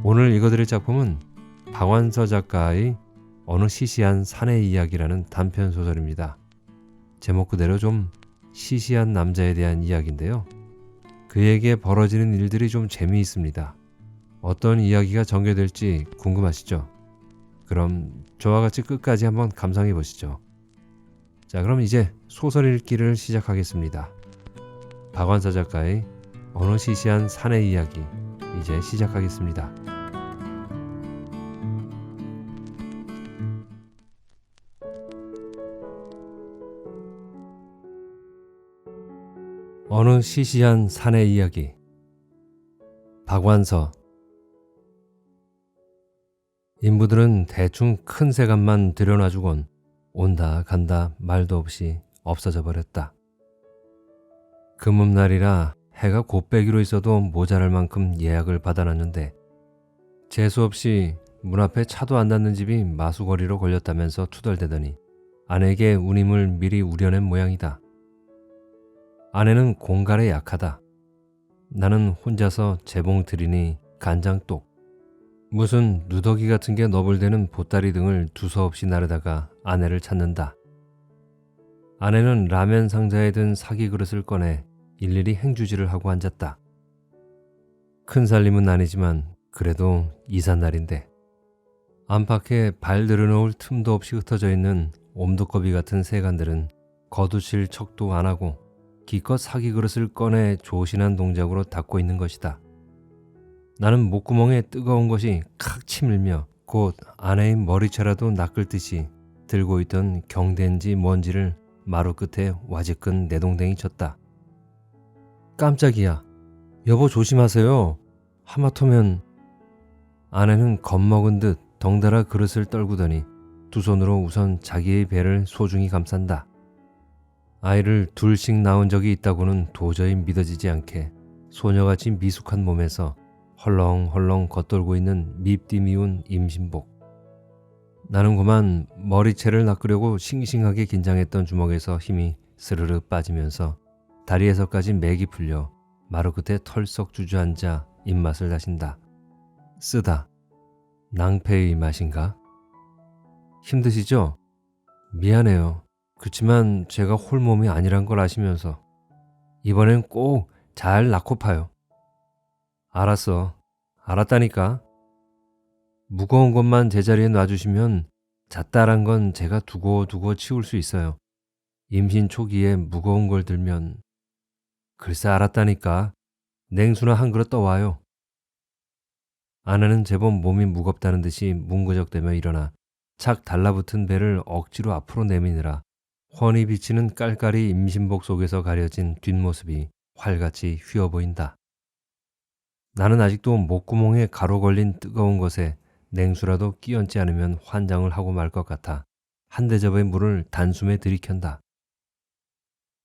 오늘 읽어드릴 작품은 박완서 작가의 어느 시시한 사내 이야기라는 단편 소설입니다. 제목 그대로 좀 시시한 남자에 대한 이야기인데요. 그에게 벌어지는 일들이 좀 재미있습니다. 어떤 이야기가 전개될지 궁금하시죠? 그럼 저와 같이 끝까지 한번 감상해 보시죠. 자, 그럼 이제 소설 읽기를 시작하겠습니다. 박완서 작가의 어느 시시한 사내 이야기, 이제 시작하겠습니다. 어느 시시한 사내 이야기. 박완서. 인부들은 대충 큰 세간만 들여놔주곤 온다 간다 말도 없이 없어져 버렸다. 금음날이라 해가 곱빼기로 있어도 모자랄 만큼 예약을 받아놨는데 재수없이 문 앞에 차도 안 닿는 집이 마수거리로 걸렸다면서 투덜대더니 아내에게 운임을 미리 우려낸 모양이다. 아내는 공갈에 약하다. 나는 혼자서 재봉 들이니 간장똑, 무슨 누더기 같은 게 너불대는 보따리 등을 두서없이 나르다가 아내를 찾는다. 아내는 라면 상자에 든 사기 그릇을 꺼내 일일이 행주질을 하고 앉았다. 큰 살림은 아니지만 그래도 이삿날인데 안팎에 발 들여놓을 틈도 없이 흩어져 있는 옴두꺼비 같은 세간들은 거두칠 척도 안 하고 기껏 사기 그릇을 꺼내 조신한 동작으로 닦고 있는 것이다. 나는 목구멍에 뜨거운 것이 칵 치밀며 곧 아내의 머리채라도 낚을 듯이 들고 있던 경대인지 뭔지를 마루 끝에 와지끈 내동댕이 쳤다. 깜짝이야. 여보 조심하세요. 하마터면. 아내는 겁먹은 듯 덩달아 그릇을 떨구더니 두 손으로 우선 자기의 배를 소중히 감싼다. 아이를 둘씩 낳은 적이 있다고는 도저히 믿어지지 않게 소녀같이 미숙한 몸에서 헐렁헐렁 겉돌고 있는 밉디 미운 임신복. 나는 그만 머리채를 낚으려고 싱싱하게 긴장했던 주먹에서 힘이 스르르 빠지면서 다리에서까지 맥이 풀려 마루 끝에 털썩 주저앉아 입맛을 다신다. 쓰다. 낭패의 맛인가? 힘드시죠? 미안해요. 그치만 제가 홀몸이 아니란 걸 아시면서 이번엔 꼭 잘 낳고 파요. 알았어. 알았다니까. 무거운 것만 제자리에 놔주시면 잣다란 건 제가 두고두고 치울 수 있어요. 임신 초기에 무거운 걸 들면. 글쎄 알았다니까. 냉수나 한 그릇 떠와요. 아내는 제법 몸이 무겁다는 듯이 뭉그적대며 일어나 착 달라붙은 배를 억지로 앞으로 내미느라 훤히 비치는 깔깔이 임신복 속에서 가려진 뒷모습이 활같이 휘어 보인다. 나는 아직도 목구멍에 가로 걸린 뜨거운 것에 냉수라도 끼얹지 않으면 환장을 하고 말 것 같아 한 대접의 물을 단숨에 들이켠다.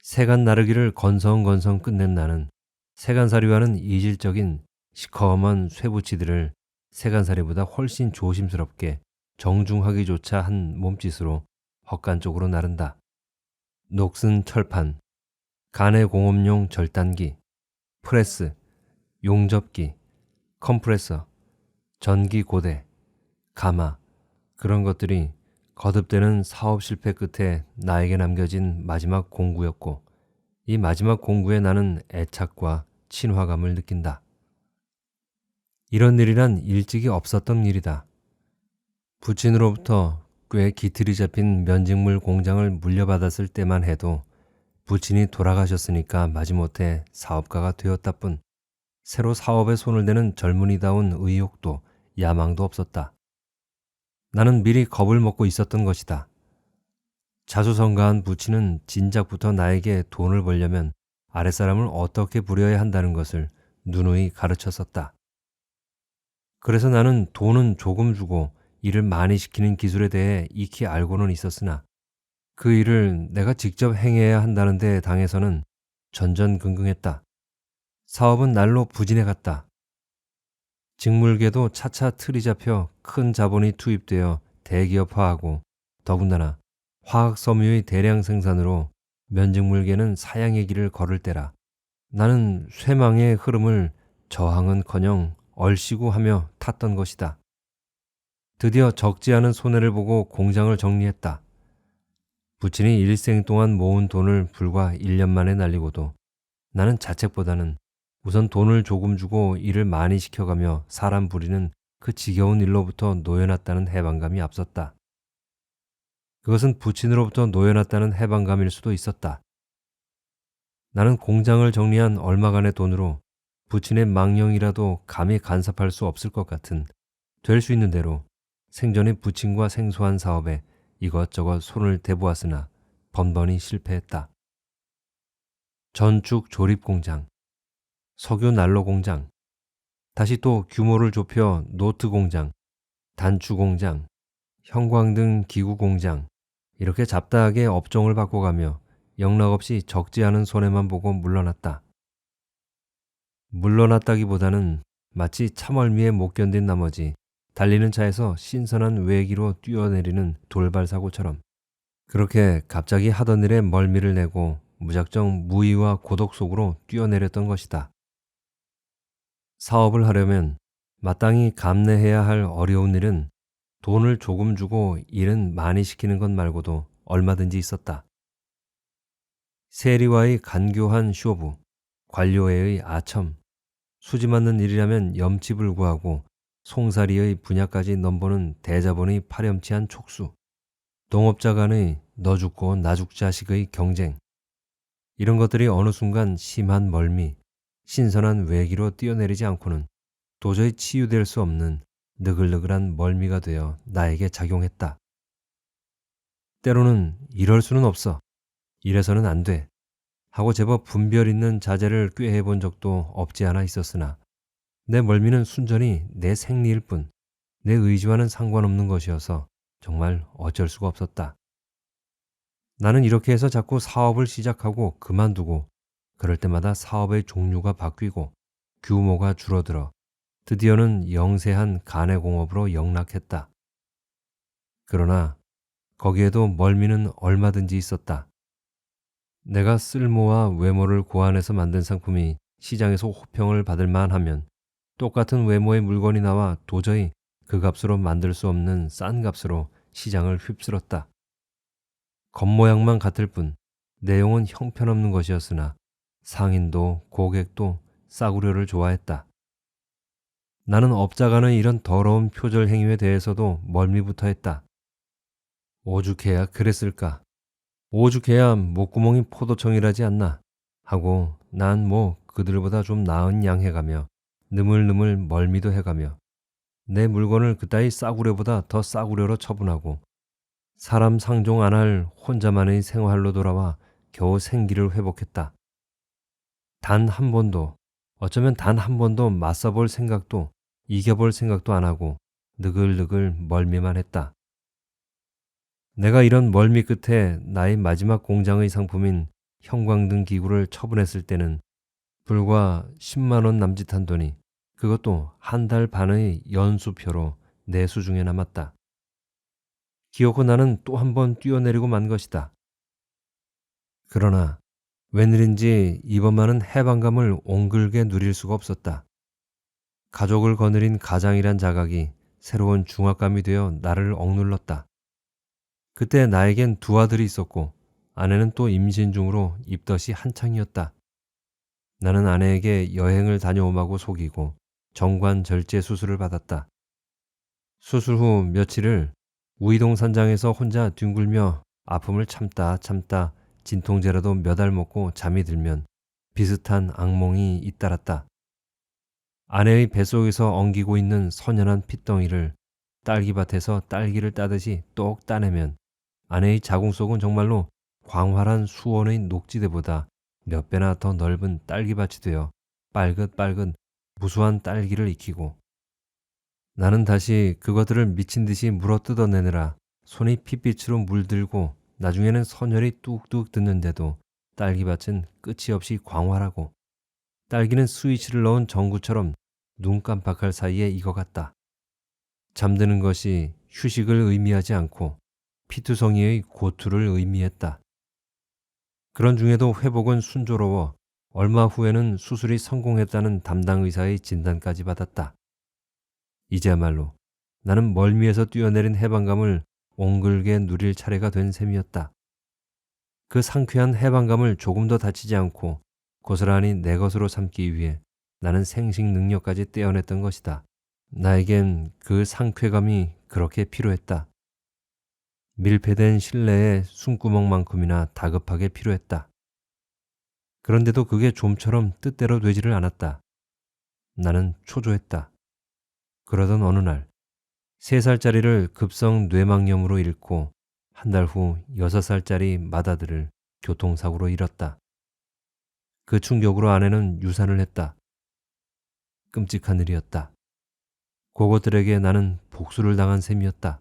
세간 나르기를 건성건성 끝낸 나는 세간살이와는 이질적인 시커먼 쇠붙이들을 세간살이보다 훨씬 조심스럽게 정중하기조차 한 몸짓으로 헛간 쪽으로 나른다. 녹슨 철판, 간의 공업용 절단기, 프레스, 용접기, 컴프레서, 전기 고대, 가마, 그런 것들이 거듭되는 사업 실패 끝에 나에게 남겨진 마지막 공구였고 이 마지막 공구에 나는 애착과 친화감을 느낀다. 이런 일이란 일찍이 없었던 일이다. 부친으로부터 꽤 기틀이 잡힌 면직물 공장을 물려받았을 때만 해도 부친이 돌아가셨으니까 마지못해 사업가가 되었다 뿐 새로 사업에 손을 대는 젊은이다운 의욕도 야망도 없었다. 나는 미리 겁을 먹고 있었던 것이다. 자수성가한 부친은 진작부터 나에게 돈을 벌려면 아랫사람을 어떻게 부려야 한다는 것을 누누이 가르쳤었다. 그래서 나는 돈은 조금 주고 일을 많이 시키는 기술에 대해 익히 알고는 있었으나 그 일을 내가 직접 행해야 한다는 데 당해서는 전전긍긍했다. 사업은 날로 부진해갔다. 직물계도 차차 틀이 잡혀 큰 자본이 투입되어 대기업화하고 더군다나 화학섬유의 대량 생산으로 면직물계는 사양의 길을 걸을 때라 나는 쇠망의 흐름을 저항은커녕 얼씨구 하며 탔던 것이다. 드디어 적지 않은 손해를 보고 공장을 정리했다. 부친이 일생 동안 모은 돈을 불과 1년 만에 날리고도 나는 자책보다는 우선 돈을 조금 주고 일을 많이 시켜가며 사람 부리는 그 지겨운 일로부터 놓여놨다는 해방감이 앞섰다. 그것은 부친으로부터 놓여놨다는 해방감일 수도 있었다. 나는 공장을 정리한 얼마간의 돈으로 부친의 망령이라도 감히 간섭할 수 없을 것 같은 될 수 있는 대로 생전에 부친과 생소한 사업에 이것저것 손을 대보았으나 번번이 실패했다. 전축 조립 공장, 석유 난로 공장, 다시 또 규모를 좁혀 노트 공장, 단추 공장, 형광등 기구 공장, 이렇게 잡다하게 업종을 바꿔가며 영락없이 적지 않은 손해만 보고 물러났다. 물러났다기보다는 마치 참얼미에 못 견딘 나머지 달리는 차에서 신선한 외기로 뛰어내리는 돌발 사고처럼 그렇게 갑자기 하던 일에 멀미를 내고 무작정 무의와 고독 속으로 뛰어내렸던 것이다. 사업을 하려면 마땅히 감내해야 할 어려운 일은 돈을 조금 주고 일은 많이 시키는 것 말고도 얼마든지 있었다. 세리와의 간교한 쇼부, 관료회의 아첨, 수지 맞는 일이라면 염치불구하고 송사리의 분야까지 넘보는 대자본의 파렴치한 촉수, 동업자 간의 너 죽고 나 죽자식의 경쟁, 이런 것들이 어느 순간 심한 멀미, 신선한 외기로 뛰어내리지 않고는 도저히 치유될 수 없는 느글느글한 멀미가 되어 나에게 작용했다. 때로는 이럴 수는 없어, 이래서는 안 돼 하고 제법 분별 있는 자제를 꾀해 본 적도 없지 않아 있었으나 내 멀미는 순전히 내 생리일 뿐 내 의지와는 상관없는 것이어서 정말 어쩔 수가 없었다. 나는 이렇게 해서 자꾸 사업을 시작하고 그만두고 그럴 때마다 사업의 종류가 바뀌고 규모가 줄어들어 드디어는 영세한 간해공업으로 영락했다. 그러나 거기에도 멀미는 얼마든지 있었다. 내가 쓸모와 외모를 고안해서 만든 상품이 시장에서 호평을 받을 만하면 똑같은 외모의 물건이 나와 도저히 그 값으로 만들 수 없는 싼 값으로 시장을 휩쓸었다. 겉모양만 같을 뿐 내용은 형편없는 것이었으나 상인도 고객도 싸구려를 좋아했다. 나는 업자 간의 이런 더러운 표절 행위에 대해서도 멀미부터 했다. 오죽해야 그랬을까? 오죽해야 목구멍이 포도청이라지 않나 하고 난 뭐 그들보다 좀 나은 양 해가며 느물느물 멀미도 해가며 내 물건을 그따위 싸구려보다 더 싸구려로 처분하고 사람 상종 안 할 혼자만의 생활로 돌아와 겨우 생기를 회복했다. 단 한 번도, 어쩌면 단 한 번도 맞서볼 생각도 이겨볼 생각도 안 하고 느글느글 멀미만 했다. 내가 이런 멀미 끝에 나의 마지막 공장의 상품인 형광등 기구를 처분했을 때는 불과 10만 원 남짓한 돈이 그것도 한 달 반의 연수표로 내 수중에 남았다. 기어코 나는 또 한 번 뛰어내리고 만 것이다. 그러나 웬일인지 이번만은 해방감을 옹글게 누릴 수가 없었다. 가족을 거느린 가장이란 자각이 새로운 중압감이 되어 나를 억눌렀다. 그때 나에겐 두 아들이 있었고 아내는 또 임신 중으로 입덧이 한창이었다. 나는 아내에게 여행을 다녀오마고 속이고 정관절제 수술을 받았다. 수술 후 며칠을 우이동 산장에서 혼자 뒹굴며 아픔을 참다 진통제라도 몇 알 먹고 잠이 들면 비슷한 악몽이 잇따랐다. 아내의 뱃속에서 엉기고 있는 선연한 핏덩이를 딸기밭에서 딸기를 따듯이 똑 따내면 아내의 자궁 속은 정말로 광활한 수원의 녹지대보다 몇 배나 더 넓은 딸기밭이 되어 빨긋빨긋 무수한 딸기를 익히고 나는 다시 그것들을 미친 듯이 물어뜯어내느라 손이 핏빛으로 물들고 나중에는 선혈이 뚝뚝 듣는데도 딸기밭은 끝이 없이 광활하고 딸기는 스위치를 넣은 전구처럼 눈 깜빡할 사이에 익어갔다. 잠드는 것이 휴식을 의미하지 않고 피투성이의 고투를 의미했다. 그런 중에도 회복은 순조로워 얼마 후에는 수술이 성공했다는 담당 의사의 진단까지 받았다. 이제야말로 나는 멀미에서 뛰어내린 해방감을 옹글게 누릴 차례가 된 셈이었다. 그 상쾌한 해방감을 조금 더 다치지 않고 고스란히 내 것으로 삼기 위해 나는 생식 능력까지 떼어냈던 것이다. 나에겐 그 상쾌감이 그렇게 필요했다. 밀폐된 실내의 숨구멍만큼이나 다급하게 필요했다. 그런데도 그게 좀처럼 뜻대로 되지를 않았다. 나는 초조했다. 그러던 어느 날 3살짜리를 급성 뇌망염으로 잃고 한 달 후 6살짜리 맏아들을 교통사고로 잃었다. 그 충격으로 아내는 유산을 했다. 끔찍한 일이었다. 고것들에게 나는 복수를 당한 셈이었다.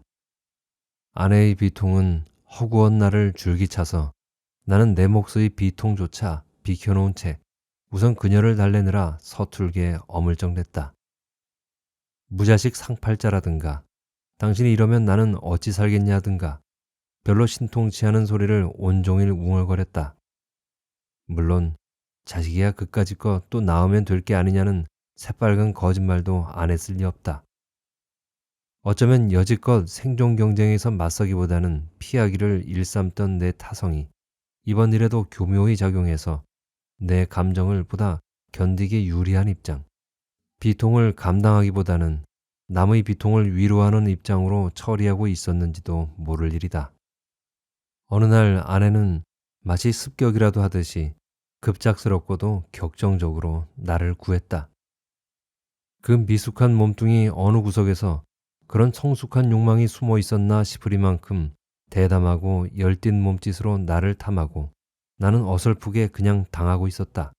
아내의 비통은 허구한 나를 줄기차서 나는 내 몫의 비통조차 비켜놓은 채 우선 그녀를 달래느라 서툴게 어물쩡댔다. 무자식 상팔자라든가 당신이 이러면 나는 어찌 살겠냐든가 별로 신통치 않은 소리를 온종일 웅얼거렸다. 물론 자식이야 그까짓 거 또 낳으면 될 게 아니냐는 새빨간 거짓말도 안 했을 리 없다. 어쩌면 여지껏 생존 경쟁에서 맞서기보다는 피하기를 일삼던 내 타성이 이번 일에도 교묘히 작용해서 내 감정을 보다 견디기 유리한 입장, 비통을 감당하기보다는 남의 비통을 위로하는 입장으로 처리하고 있었는지도 모를 일이다. 어느 날 아내는 마치 습격이라도 하듯이 급작스럽고도 격정적으로 나를 구했다. 그 미숙한 몸뚱이 어느 구석에서 그런 성숙한 욕망이 숨어 있었나 싶으리만큼 대담하고 열띤 몸짓으로 나를 탐하고 나는 어설프게 그냥 당하고 있었다.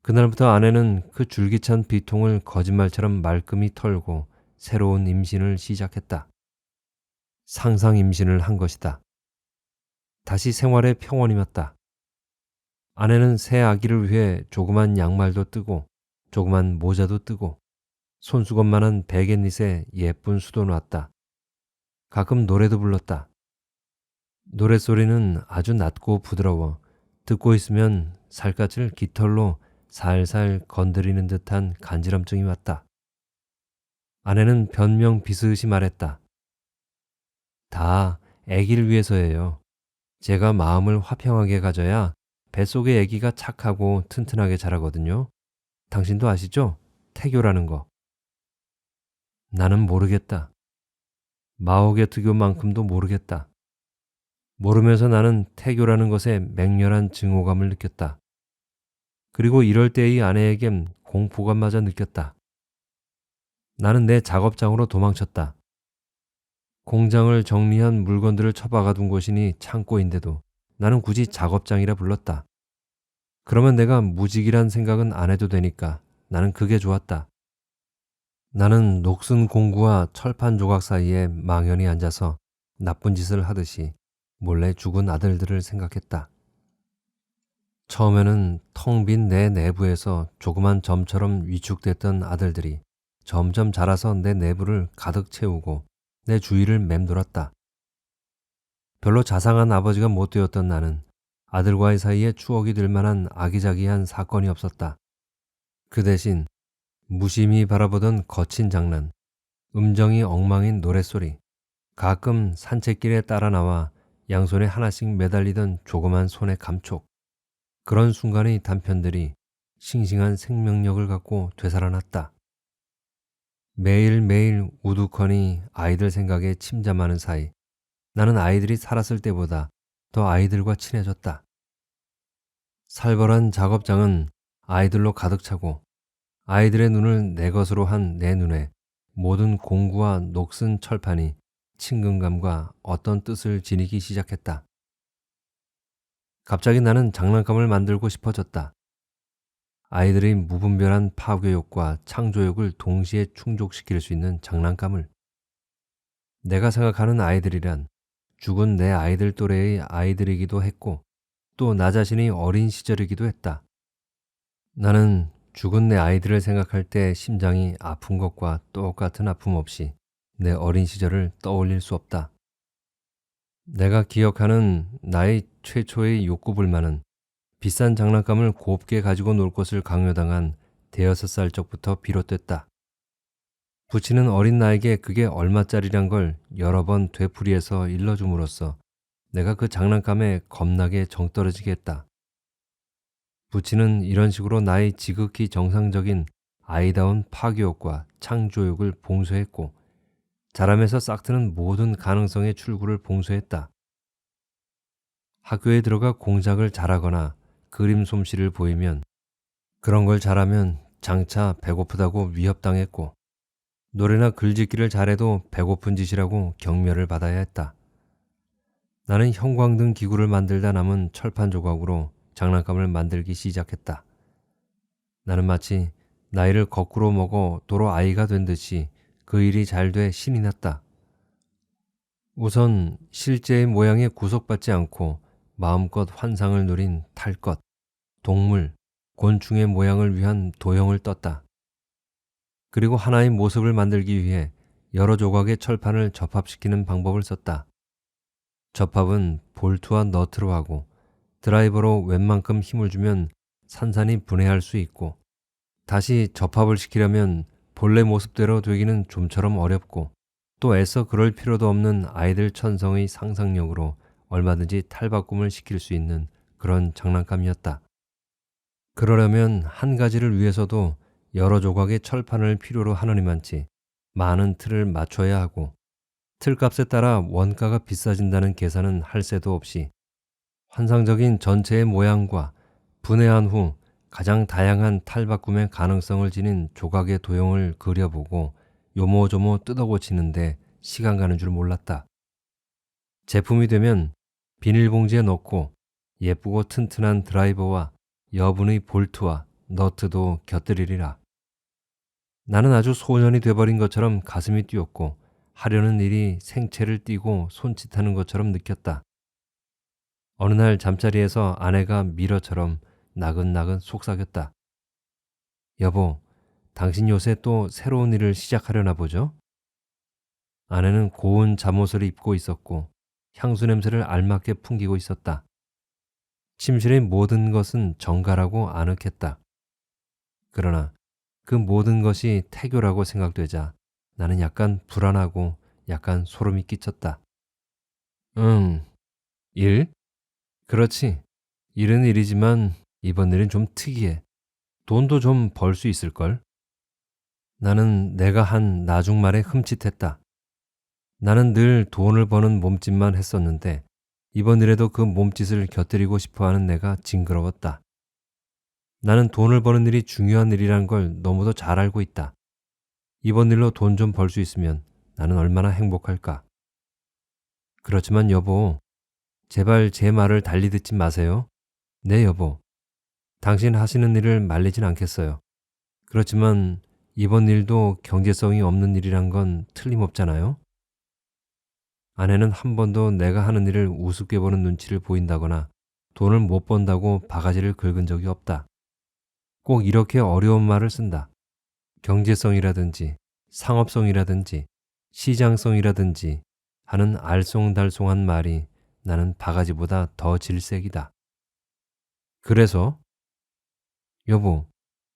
그날부터 아내는 그 줄기찬 비통을 거짓말처럼 말끔히 털고 새로운 임신을 시작했다. 상상 임신을 한 것이다. 다시 생활의 평온이었다. 아내는 새 아기를 위해 조그만 양말도 뜨고 조그만 모자도 뜨고 손수건만한 베갯닛에 예쁜 수도 놨다. 가끔 노래도 불렀다. 노랫소리는 아주 낮고 부드러워 듣고 있으면 살갗을 깃털로 살살 건드리는 듯한 간지럼증이 왔다. 아내는 변명 비슷이 말했다. 다 아기를 위해서예요. 제가 마음을 화평하게 가져야 뱃속의 아기가 착하고 튼튼하게 자라거든요. 당신도 아시죠? 태교라는 거. 나는 모르겠다. 마오게트교만큼도 모르겠다. 모르면서 나는 태교라는 것에 맹렬한 증오감을 느꼈다. 그리고 이럴 때의 아내에겐 공포감마저 느꼈다. 나는 내 작업장으로 도망쳤다. 공장을 정리한 물건들을 처박아 둔 곳이니 창고인데도 나는 굳이 작업장이라 불렀다. 그러면 내가 무직이란 생각은 안 해도 되니까 나는 그게 좋았다. 나는 녹슨 공구와 철판 조각 사이에 망연히 앉아서 나쁜 짓을 하듯이 몰래 죽은 아들들을 생각했다. 처음에는 텅 빈 내 내부에서 조그만 점처럼 위축됐던 아들들이 점점 자라서 내 내부를 가득 채우고 내 주위를 맴돌았다. 별로 자상한 아버지가 못 되었던 나는 아들과의 사이에 추억이 될 만한 아기자기한 사건이 없었다. 그 대신 무심히 바라보던 거친 장난, 음정이 엉망인 노랫소리, 가끔 산책길에 따라 나와 양손에 하나씩 매달리던 조그만 손의 감촉, 그런 순간의 단편들이 싱싱한 생명력을 갖고 되살아났다. 매일매일 우두커니 아이들 생각에 침잠하는 사이 나는 아이들이 살았을 때보다 더 아이들과 친해졌다. 살벌한 작업장은 아이들로 가득 차고 아이들의 눈을 내 것으로 한 내 눈에 모든 공구와 녹슨 철판이 친근감과 어떤 뜻을 지니기 시작했다. 갑자기 나는 장난감을 만들고 싶어졌다. 아이들의 무분별한 파괴욕과 창조욕을 동시에 충족시킬 수 있는 장난감을. 내가 생각하는 아이들이란 죽은 내 아이들 또래의 아이들이기도 했고 또 나 자신이 어린 시절이기도 했다. 나는 죽은 내 아이들을 생각할 때 심장이 아픈 것과 똑같은 아픔 없이 내 어린 시절을 떠올릴 수 없다. 내가 기억하는 나의 최초의 욕구불만은 비싼 장난감을 곱게 가지고 놀 것을 강요당한 5-6살 적부터 비롯됐다. 부치는 어린 나에게 그게 얼마짜리란 걸 여러 번 되풀이해서 일러줌으로써 내가 그 장난감에 겁나게 정떨어지게 했다. 부치는 이런 식으로 나의 지극히 정상적인 아이다운 파괴욕과 창조욕을 봉쇄했고 자람에서 싹트는 모든 가능성의 출구를 봉쇄했다. 학교에 들어가 공작을 잘하거나 그림 솜씨를 보이면 그런 걸 잘하면 장차 배고프다고 위협당했고 노래나 글짓기를 잘해도 배고픈 짓이라고 경멸을 받아야 했다. 나는 형광등 기구를 만들다 남은 철판 조각으로 장난감을 만들기 시작했다. 나는 마치 나이를 거꾸로 먹어 도로 아이가 된 듯이 그 일이 잘 돼 신이 났다. 우선 실제의 모양에 구속받지 않고 마음껏 환상을 누린 탈 것, 동물, 곤충의 모양을 위한 도형을 떴다. 그리고 하나의 모습을 만들기 위해 여러 조각의 철판을 접합시키는 방법을 썼다. 접합은 볼트와 너트로 하고 드라이버로 웬만큼 힘을 주면 산산이 분해할 수 있고 다시 접합을 시키려면 본래 모습대로 되기는 좀처럼 어렵고 또 애써 그럴 필요도 없는 아이들 천성의 상상력으로 얼마든지 탈바꿈을 시킬 수 있는 그런 장난감이었다. 그러려면 한 가지를 위해서도 여러 조각의 철판을 필요로 하느니만치 많은 틀을 맞춰야 하고 틀값에 따라 원가가 비싸진다는 계산은 할 새도 없이 환상적인 전체의 모양과 분해한 후 가장 다양한 탈바꿈의 가능성을 지닌 조각의 도형을 그려보고 요모조모 뜯어고치는데 시간 가는 줄 몰랐다. 제품이 되면 비닐봉지에 넣고 예쁘고 튼튼한 드라이버와 여분의 볼트와 너트도 곁들이리라. 나는 아주 소년이 돼버린 것처럼 가슴이 뛰었고 하려는 일이 생채를 띠고 손짓하는 것처럼 느꼈다. 어느 날 잠자리에서 아내가 미러처럼 나긋나긋 속삭였다. 여보, 당신 요새 또 새로운 일을 시작하려나 보죠? 아내는 고운 잠옷을 입고 있었고 향수 냄새를 알맞게 풍기고 있었다. 침실의 모든 것은 정갈하고 아늑했다. 그러나 그 모든 것이 태교라고 생각되자 나는 약간 불안하고 약간 소름이 끼쳤다. 일? 그렇지. 일은 일이지만 이번 일은 좀 특이해. 돈도 좀 벌 수 있을걸? 나는 내가 한 나중말에 흠칫했다. 나는 늘 돈을 버는 몸짓만 했었는데 이번 일에도 그 몸짓을 곁들이고 싶어하는 내가 징그러웠다. 나는 돈을 버는 일이 중요한 일이란 걸 너무도 잘 알고 있다. 이번 일로 돈 좀 벌 수 있으면 나는 얼마나 행복할까. 그렇지만 여보, 제발 제 말을 달리 듣지 마세요. 네, 여보. 당신 하시는 일을 말리진 않겠어요. 그렇지만 이번 일도 경제성이 없는 일이란 건 틀림없잖아요. 아내는 한 번도 내가 하는 일을 우습게 보는 눈치를 보인다거나 돈을 못 번다고 바가지를 긁은 적이 없다. 꼭 이렇게 어려운 말을 쓴다. 경제성이라든지 상업성이라든지 시장성이라든지 하는 알쏭달쏭한 말이 나는 바가지보다 더 질색이다. 그래서 여보,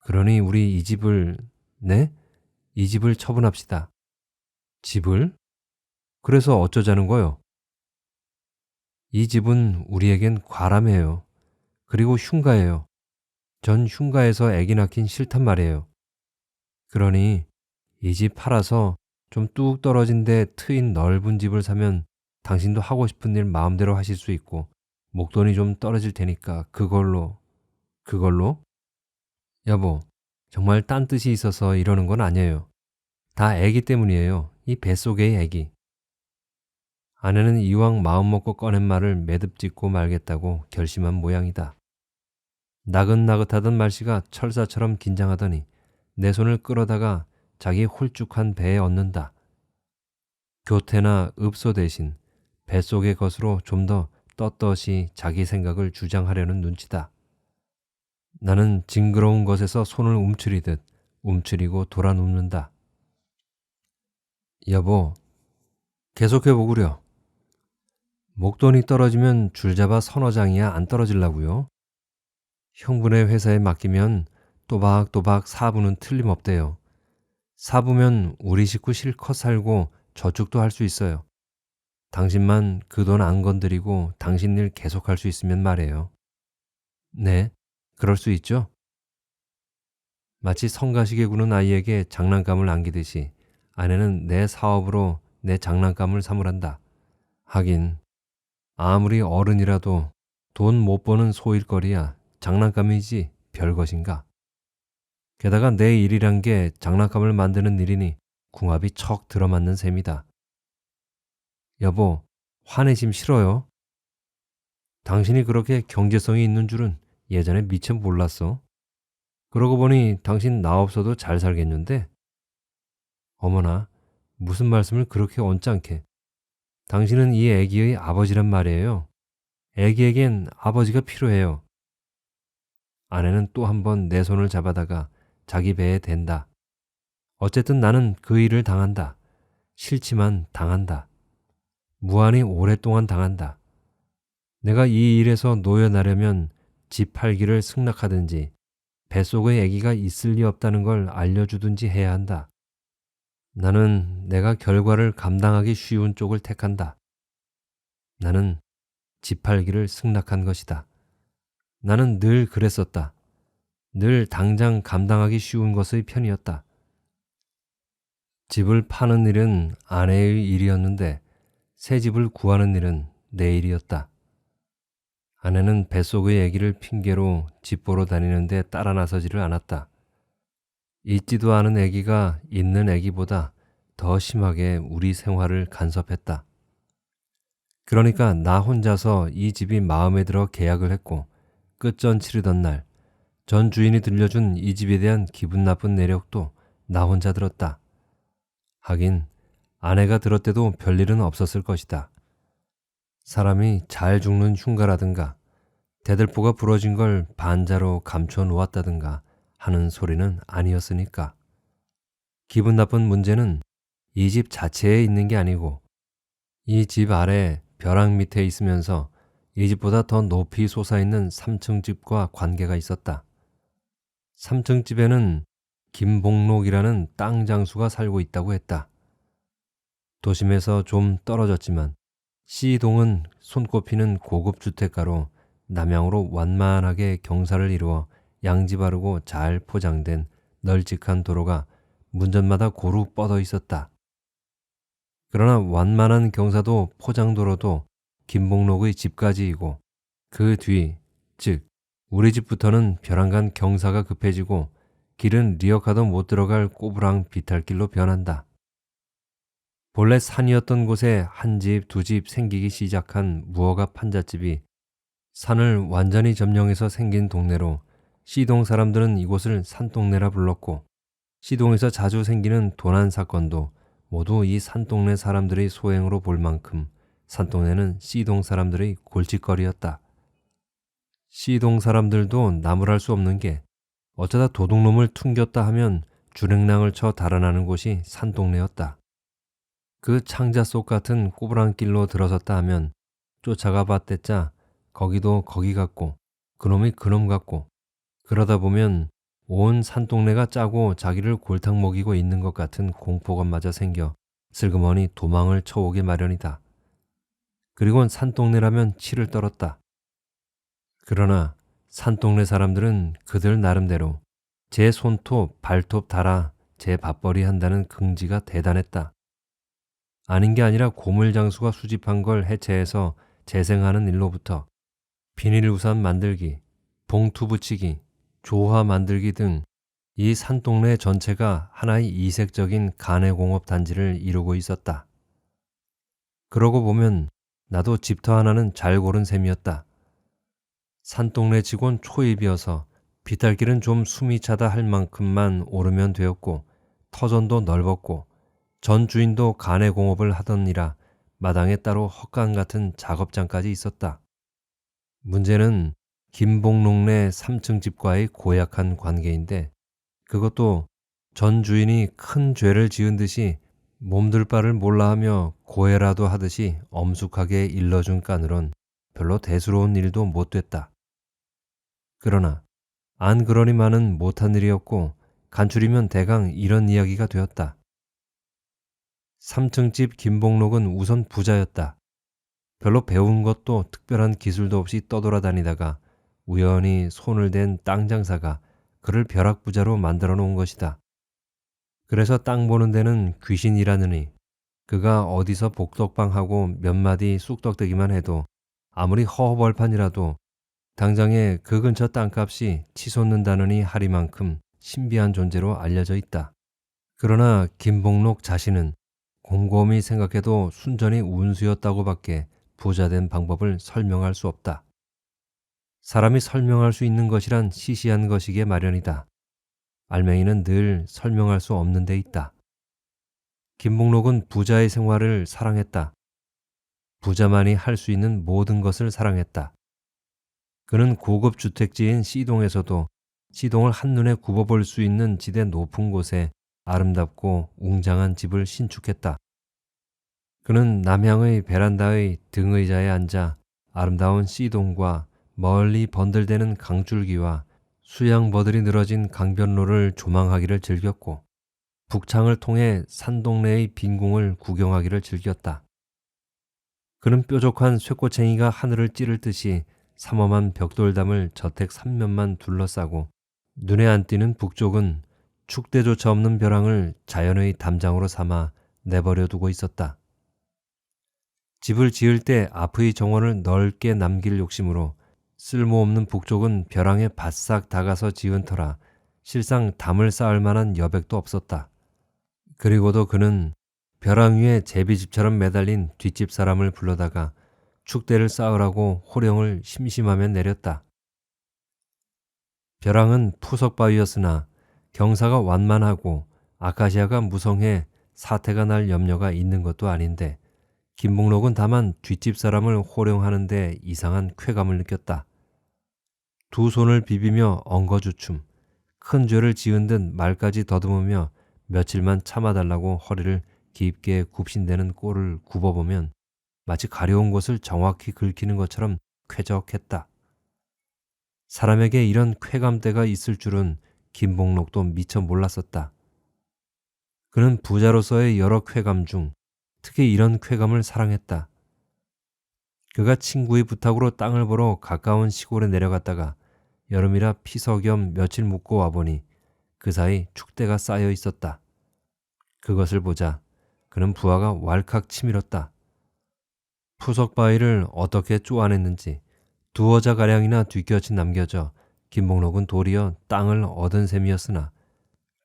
그러니 우리 이 집을 네? 이 집을 처분합시다. 집을? 그래서 어쩌자는 거요? 이 집은 우리에겐 과람해요. 그리고 흉가예요. 전 흉가에서 아기 낳긴 싫단 말이에요. 그러니 이 집 팔아서 좀 뚝 떨어진 데 트인 넓은 집을 사면 당신도 하고 싶은 일 마음대로 하실 수 있고 목돈이 좀 떨어질 테니까 그걸로 여보, 정말 딴 뜻이 있어서 이러는 건 아니에요. 다 아기 때문이에요. 이 뱃속의 아기. 아내는 이왕 마음먹고 꺼낸 말을 매듭짓고 말겠다고 결심한 모양이다. 나긋나긋하던 말씨가 철사처럼 긴장하더니 내 손을 끌어다가 자기 홀쭉한 배에 얹는다. 교태나 읍소 대신 뱃속의 것으로 좀 더 떳떳이 자기 생각을 주장하려는 눈치다. 나는 징그러운 것에서 손을 움츠리듯 움츠리고 돌아눕는다. 여보, 계속해보구려. 목돈이 떨어지면 줄잡아 서너 장이야 안 떨어질라고요. 형부네 회사에 맡기면 또박또박 사부는 틀림없대요. 사부면 우리 식구 실컷 살고 저축도 할 수 있어요. 당신만 그 돈 안 건드리고 당신 일 계속할 수 있으면 말이에요. 네, 그럴 수 있죠? 마치 성가시게 구는 아이에게 장난감을 안기듯이 아내는 내 사업으로 내 장난감을 삼으란다. 하긴 아무리 어른이라도 돈 못 버는 소일거리야 장난감이지 별것인가. 게다가 내 일이란 게 장난감을 만드는 일이니 궁합이 척 들어맞는 셈이다. 여보, 화내심 싫어요. 당신이 그렇게 경제성이 있는 줄은 예전에 미처 몰랐어. 그러고 보니 당신 나 없어도 잘 살겠는데? 어머나, 무슨 말씀을 그렇게 언짢게. 당신은 이 애기의 아버지란 말이에요. 애기에겐 아버지가 필요해요. 아내는 또 한 번 내 손을 잡아다가 자기 배에 댄다. 어쨌든 나는 그 일을 당한다. 싫지만 당한다. 무한히 오랫동안 당한다. 내가 이 일에서 놓여나려면 집 팔기를 승낙하든지 뱃속에 아기가 있을 리 없다는 걸 알려주든지 해야 한다. 나는 내가 결과를 감당하기 쉬운 쪽을 택한다. 나는 집 팔기를 승낙한 것이다. 나는 늘 그랬었다. 늘 당장 감당하기 쉬운 것의 편이었다. 집을 파는 일은 아내의 일이었는데 새 집을 구하는 일은 내 일이었다. 아내는 뱃속의 아기를 핑계로 집 보러 다니는데 따라 나서지를 않았다. 있지도 않은 아기가 있는 아기보다 더 심하게 우리 생활을 간섭했다. 그러니까 나 혼자서 이 집이 마음에 들어 계약을 했고 끝전 치르던 날 전 주인이 들려준 이 집에 대한 기분 나쁜 내력도 나 혼자 들었다. 하긴 아내가 들었대도 별일은 없었을 것이다. 사람이 잘 죽는 흉가라든가 대들보가 부러진 걸 반자로 감춰 놓았다든가 하는 소리는 아니었으니까. 기분 나쁜 문제는 이 집 자체에 있는 게 아니고 이 집 아래 벼락 밑에 있으면서 이 집보다 더 높이 솟아있는 3층 집과 관계가 있었다. 3층 집에는 김복록이라는 땅 장수가 살고 있다고 했다. 도심에서 좀 떨어졌지만 C동은 손꼽히는 고급 주택가로 남향으로 완만하게 경사를 이루어 양지 바르고 잘 포장된 널찍한 도로가 문전마다 고루 뻗어 있었다. 그러나 완만한 경사도 포장도로도 김복록의 집까지이고 그 뒤, 즉 우리 집부터는 벼랑간 경사가 급해지고 길은 리어카도 못 들어갈 꼬부랑 비탈길로 변한다. 본래 산이었던 곳에 한 집, 두 집 생기기 시작한 무허가 판잣집이 산을 완전히 점령해서 생긴 동네로 C동 사람들은 이곳을 산동네라 불렀고 C동에서 자주 생기는 도난 사건도 모두 이 산동네 사람들의 소행으로 볼 만큼 산동네는 C동 사람들의 골칫거리였다. C동 사람들도 나무랄 수 없는 게 어쩌다 도둑놈을 퉁겼다 하면 주랭랑을 쳐 달아나는 곳이 산동네였다. 그 창자 속 같은 꼬부랑길로 들어섰다 하면 쫓아가 봤댔자 거기도 거기 같고 그놈이 그놈 같고 그러다 보면 온 산동네가 짜고 자기를 골탕 먹이고 있는 것 같은 공포감마저 생겨 슬그머니 도망을 쳐오게 마련이다. 그리곤 산동네라면 치를 떨었다. 그러나 산동네 사람들은 그들 나름대로 제 손톱 발톱 달아 제 밥벌이 한다는 긍지가 대단했다. 아닌 게 아니라 고물장수가 수집한 걸 해체해서 재생하는 일로부터 비닐 우산 만들기, 봉투 붙이기, 조화 만들기 등 이 산동네 전체가 하나의 이색적인 가내공업 단지를 이루고 있었다. 그러고 보면 나도 집터 하나는 잘 고른 셈이었다. 산동네 치곤 초입이어서 비탈길은 좀 숨이 차다 할 만큼만 오르면 되었고 터전도 넓었고 전 주인도 가내공업을 하더니라 마당에 따로 헛간 같은 작업장까지 있었다. 문제는 김복록네 3층 집과의 고약한 관계인데 그것도 전 주인이 큰 죄를 지은 듯이 몸둘 바를 몰라하며 고해라도 하듯이 엄숙하게 일러준 깐으론 별로 대수로운 일도 못 됐다. 그러나 안 그러니만은 못한 일이었고 간추리면 대강 이런 이야기가 되었다. 3층 집 김복록은 우선 부자였다. 별로 배운 것도 특별한 기술도 없이 떠돌아다니다가 우연히 손을 댄 땅 장사가 그를 벼락부자로 만들어 놓은 것이다. 그래서 땅 보는 데는 귀신이라느니 그가 어디서 복덕방하고 몇 마디 쑥덕대기만 해도 아무리 허허벌판이라도 당장에 그 근처 땅값이 치솟는다느니 하리만큼 신비한 존재로 알려져 있다. 그러나 김복록 자신은 곰곰이 생각해도 순전히 운수였다고밖에 부자된 방법을 설명할 수 없다. 사람이 설명할 수 있는 것이란 시시한 것이기에 마련이다. 알맹이는 늘 설명할 수 없는 데 있다. 김복록은 부자의 생활을 사랑했다. 부자만이 할 수 있는 모든 것을 사랑했다. 그는 고급 주택지인 C동에서도 C동을 한눈에 굽어볼 수 있는 지대 높은 곳에 아름답고 웅장한 집을 신축했다. 그는 남향의 베란다의 등의자에 앉아 아름다운 C동과 멀리 번들대는 강줄기와 수양버들이 늘어진 강변로를 조망하기를 즐겼고 북창을 통해 산동네의 빈궁을 구경하기를 즐겼다. 그는 뾰족한 쇠꼬챙이가 하늘을 찌를 듯이 삼엄한 벽돌담을 저택 삼면만 둘러싸고 눈에 안 띄는 북쪽은 축대조차 없는 벼랑을 자연의 담장으로 삼아 내버려 두고 있었다. 집을 지을 때 앞의 정원을 넓게 남길 욕심으로 쓸모없는 북쪽은 벼랑에 바싹 다가서 지은 터라 실상 담을 쌓을 만한 여백도 없었다. 그리고도 그는 벼랑 위에 제비집처럼 매달린 뒷집 사람을 불러다가 축대를 쌓으라고 호령을 심심하면 내렸다. 벼랑은 푸석바위였으나 경사가 완만하고 아카시아가 무성해 사태가 날 염려가 있는 것도 아닌데 김복록은 다만 뒷집 사람을 호령하는데 이상한 쾌감을 느꼈다. 두 손을 비비며 엉거주춤, 큰 죄를 지은 듯 말까지 더듬으며 며칠만 참아달라고 허리를 깊게 굽신대는 꼴을 굽어보면 마치 가려운 곳을 정확히 긁히는 것처럼 쾌적했다. 사람에게 이런 쾌감대가 있을 줄은 김복록도 미처 몰랐었다. 그는 부자로서의 여러 쾌감 중 특히 이런 쾌감을 사랑했다. 그가 친구의 부탁으로 땅을 보러 가까운 시골에 내려갔다가 여름이라 피서겸 며칠 묵고 와보니 그 사이 축대가 쌓여 있었다. 그것을 보자 그는 부하가 왈칵 치밀었다. 푸석바위를 어떻게 쪼아냈는지 두어 자가량이나 뒷곁이 남겨져 김복록은 도리어 땅을 얻은 셈이었으나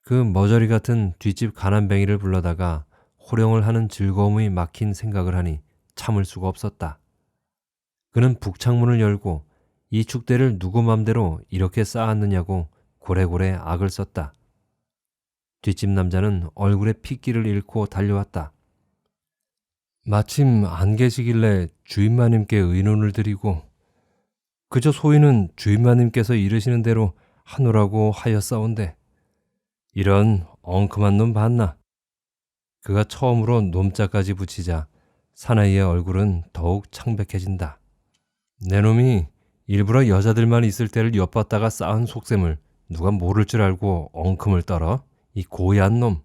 그 머저리 같은 뒷집 가난뱅이를 불러다가 호령을 하는 즐거움이 막힌 생각을 하니 참을 수가 없었다. 그는 북창문을 열고 이 축대를 누구 맘대로 이렇게 쌓았느냐고 고래고래 악을 썼다. 뒷집 남자는 얼굴에 핏기를 잃고 달려왔다. 마침 안 계시길래 주인마님께 의논을 드리고 그저 소인은 주인마님께서 이르시는 대로 하노라고 하였사온데 이런 엉큼한 놈 봤나? 그가 처음으로 놈자까지 붙이자 사나이의 얼굴은 더욱 창백해진다. 내 놈이 일부러 여자들만 있을 때를 엿봤다가 쌓은 속셈을 누가 모를 줄 알고 엉큼을 떨어? 이 고얀 놈.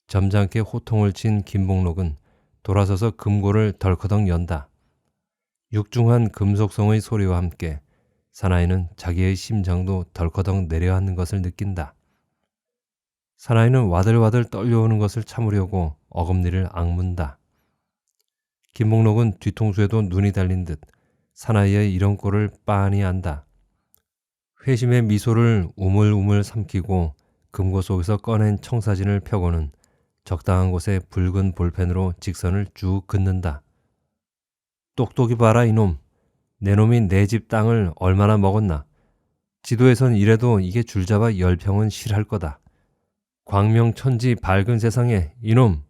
점잖게 호통을 친 김복록은 돌아서서 금고를 덜커덕 연다. 육중한 금속성의 소리와 함께 사나이는 자기의 심장도 덜커덕 내려앉는 것을 느낀다. 사나이는 와들와들 떨려오는 것을 참으려고 어금니를 악문다. 김복록은 뒤통수에도 눈이 달린 듯 사나이의 이런 꼴을 빤히 안다. 회심의 미소를 우물우물 삼키고 금고 속에서 꺼낸 청사진을 펴고는 적당한 곳에 붉은 볼펜으로 직선을 쭉 긋는다. 똑똑히 봐라 이놈. 내 놈이 내 집 땅을 얼마나 먹었나. 지도에선 이래도 이게 줄잡아 10평은 실할 거다. 광명천지 밝은 세상에 이놈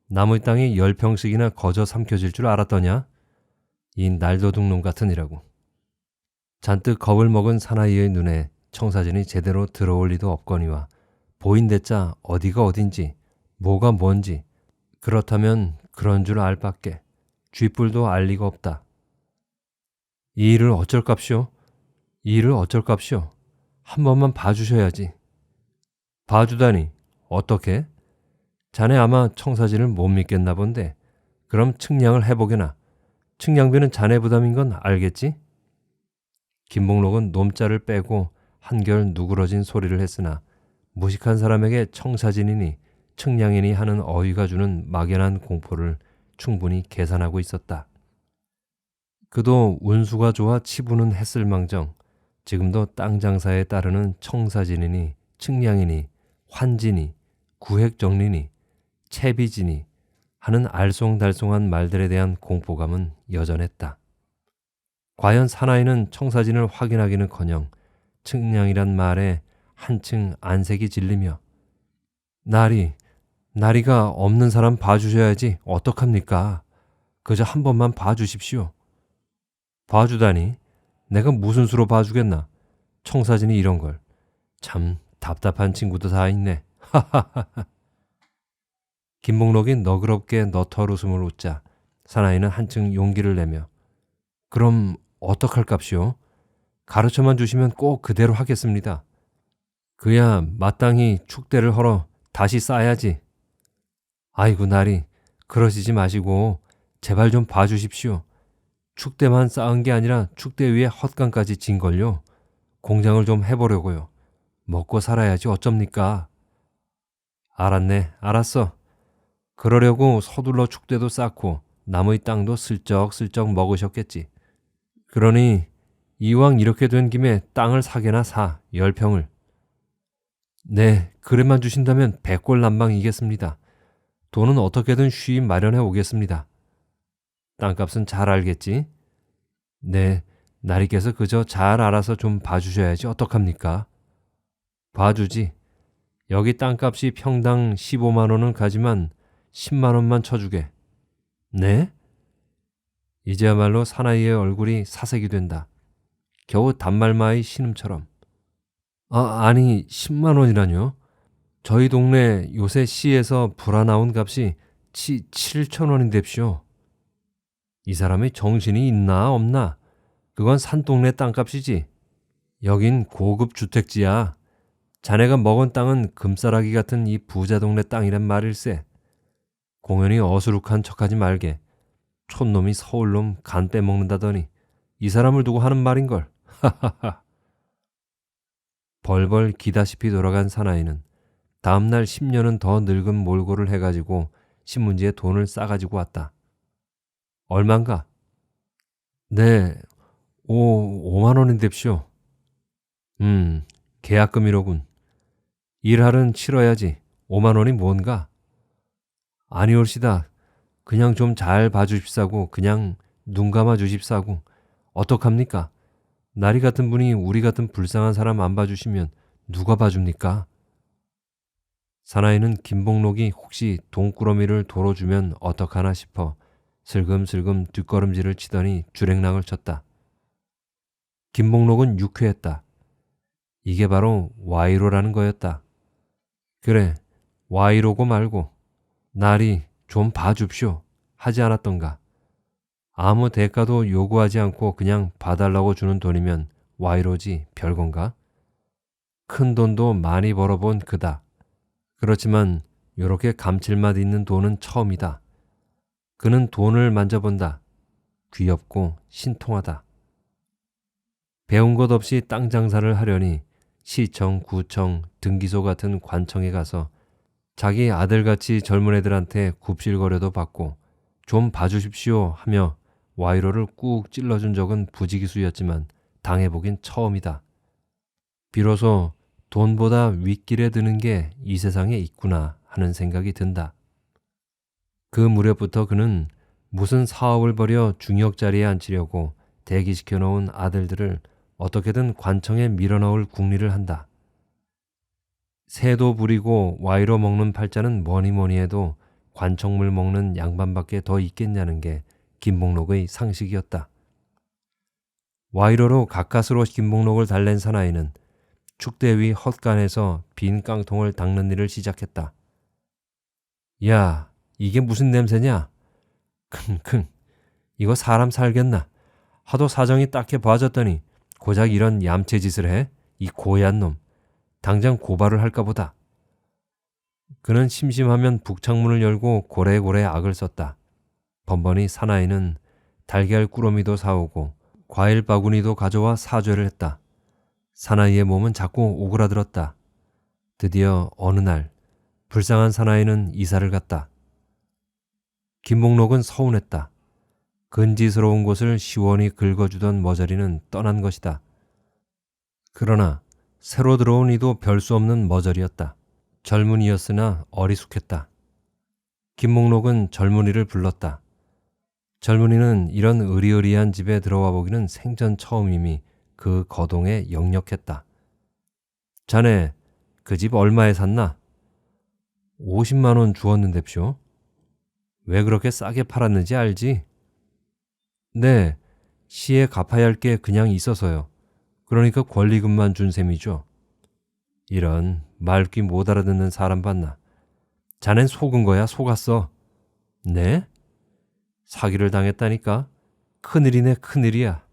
나무의 땅이 10평씩이나 거저 삼켜질 줄 알았더냐? 이 날도둑놈 같으니라고. 잔뜩 겁을 먹은 사나이의 눈에 청사진이 제대로 들어올 리도 없거니와 보인댔자 어디가 어딘지 뭐가 뭔지 그렇다면 그런 줄 알 밖에 쥐뿔도 알 리가 없다. 이 일을 어쩔 값이오? 이 일을 어쩔 값이오? 한 번만 봐주셔야지. 봐주다니. 어떻게? 자네 아마 청사진을 못 믿겠나 본데. 그럼 측량을 해보게나. 측량비는 자네 부담인 건 알겠지? 김복록은 놈자를 빼고 한결 누그러진 소리를 했으나 무식한 사람에게 청사진이니 측량이니 하는 어휘가 주는 막연한 공포를 충분히 계산하고 있었다. 그도 운수가 좋아 치부는 했을망정 지금도 땅 장사에 따르는 청사진이니 측량이니 환진이 구획정리니 채비지니 하는 알쏭달쏭한 말들에 대한 공포감은 여전했다. 과연 사나이는 청사진을 확인하기는커녕 측량이란 말에 한층 안색이 질리며 나리가 없는 사람 봐주셔야지 어떡합니까? 그저 한 번만 봐주십시오. 봐주다니? 내가 무슨 수로 봐주겠나? 청사진이 이런 걸. 참 답답한 친구도 다 있네. 하하하하. 김복록이 너그럽게 너털 웃음을 웃자 사나이는 한층 용기를 내며 그럼 어떡할깝시오? 가르쳐만 주시면 꼭 그대로 하겠습니다. 그야 마땅히 축대를 헐어 다시 쌓아야지. 아이고 나리, 그러시지 마시고 제발 좀 봐주십시오. 축대만 쌓은 게 아니라 축대 위에 헛간까지 진걸요. 공장을 좀 해보려고요. 먹고 살아야지 어쩝니까? 알았네, 알았어. 그러려고 서둘러 축대도 쌓고 나무의 땅도 슬쩍슬쩍 먹으셨겠지. 그러니 이왕 이렇게 된 김에 땅을 사게나 사, 10평을. 네, 그래만 주신다면 백골난방이겠습니다. 돈은 어떻게든 쉬이 마련해 오겠습니다. 땅값은 잘 알겠지? 네, 나리께서 그저 잘 알아서 좀 봐주셔야지 어떡합니까? 봐주지. 여기 땅값이 평당 15만 원은 가지만 10만 원만 쳐주게. 네? 이제야말로 사나이의 얼굴이 사색이 된다. 겨우 단말마의 신음처럼. 아니 10만 원이라뇨? 저희 동네 요새 시에서 불화 나온 값이 7천 원인데쇼. 이 사람이 정신이 있나 없나? 그건 산동네 땅값이지. 여긴 고급 주택지야. 자네가 먹은 땅은 금싸라기 같은 이 부자 동네 땅이란 말일세. 공연히 어수룩한 척하지 말게. 촌놈이 서울놈 간 빼먹는다더니 이 사람을 두고 하는 말인걸. 하하하. 벌벌 기다시피 돌아간 사나이는 다음날 10년은 더 늙은 몰골을 해가지고 신문지에 돈을 싸가지고 왔다. 얼만가? 네, 5만 원인데쇼. 계약금이로군. 일할은 치러야지. 5만 원이 뭔가? 아니올시다. 그냥 좀 잘 봐주십사고 그냥 눈 감아 주십사고 어떡합니까? 나리 같은 분이 우리 같은 불쌍한 사람 안 봐주시면 누가 봐줍니까? 사나이는 김복록이 혹시 돈꾸러미를 도로 주면 어떡하나 싶어 슬금슬금 뒷걸음질을 치더니 주랭랑을 쳤다. 김복록은 유쾌했다. 이게 바로 와이로라는 거였다. 그래, 와이로고 말고 나리 좀 봐줍쇼 하지 않았던가. 아무 대가도 요구하지 않고 그냥 봐달라고 주는 돈이면 와이로지 별건가? 큰 돈도 많이 벌어본 그다. 그렇지만 요렇게 감칠맛 있는 돈은 처음이다. 그는 돈을 만져본다. 귀엽고 신통하다. 배운 것 없이 땅 장사를 하려니 시청, 구청, 등기소 같은 관청에 가서 자기 아들같이 젊은 애들한테 굽실거려도 받고 좀 봐주십시오 하며 와이로를 꾹 찔러준 적은 부지기수였지만 당해보긴 처음이다. 비로소 돈보다 윗길에 드는 게 이 세상에 있구나 하는 생각이 든다. 그 무렵부터 그는 무슨 사업을 벌여 중역 자리에 앉히려고 대기시켜 놓은 아들들을 어떻게든 관청에 밀어넣을 궁리를 한다. 새도 부리고 와이로 먹는 팔자는 뭐니 해도 관청물 먹는 양반밖에 더 있겠냐는 게 김복록의 상식이었다. 와이로로 가까스로 김복록을 달랜 사나이는 축대 위 헛간에서 빈 깡통을 닦는 일을 시작했다. 야, 이게 무슨 냄새냐? 킁킁, 이거 사람 살겠나? 하도 사정이 딱해 봐졌더니 고작 이런 얌체 짓을 해? 이 고얀 놈. 당장 고발을 할까 보다. 그는 심심하면 북창문을 열고 고래고래 악을 썼다. 번번이 사나이는 달걀 꾸러미도 사오고 과일 바구니도 가져와 사죄를 했다. 사나이의 몸은 자꾸 오그라들었다. 드디어 어느 날 불쌍한 사나이는 이사를 갔다. 김목록은 서운했다. 근지스러운 곳을 시원히 긁어주던 머저리는 떠난 것이다. 그러나 새로 들어온 이도 별 수 없는 머저리였다. 젊은이였으나 어리숙했다. 김목록은 젊은이를 불렀다. 젊은이는 이런 으리으리한 집에 들어와 보기는 생전 처음임이 그 거동에 역력했다. 자네 그 집 얼마에 샀나? 50만 원 주었는데쇼. 왜 그렇게 싸게 팔았는지 알지? 네, 시에 갚아야 할 게 그냥 있어서요. 그러니까 권리금만 준 셈이죠. 이런 말귀 못 알아듣는 사람 봤나? 자넨 속은 거야, 속았어. 네? 사기를 당했다니까? 큰일이네, 큰일이야.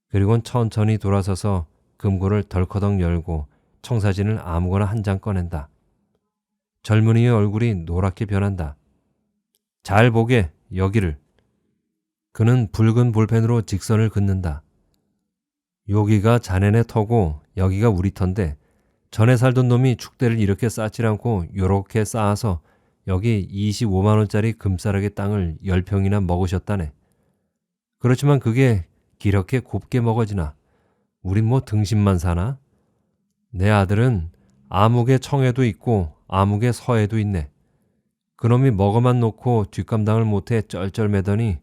그리곤 천천히 돌아서서 금고를 덜커덕 열고 청사진을 아무거나 한 장 꺼낸다. 젊은이의 얼굴이 노랗게 변한다. 잘 보게, 여기를. 그는 붉은 볼펜으로 직선을 긋는다. 여기가 자네네 터고 여기가 우리 터인데 전에 살던 놈이 축대를 이렇게 쌓질 않고 요렇게 쌓아서 여기 25만 원짜리 금싸라기 땅을 10평이나 먹으셨다네. 그렇지만 그게 이렇게 곱게 먹어지나? 우린 뭐 등심만 사나? 내 아들은 아무개 청에도 있고 아무개 서에도 있네. 그놈이 먹어만 놓고 뒷감당을 못해 쩔쩔매더니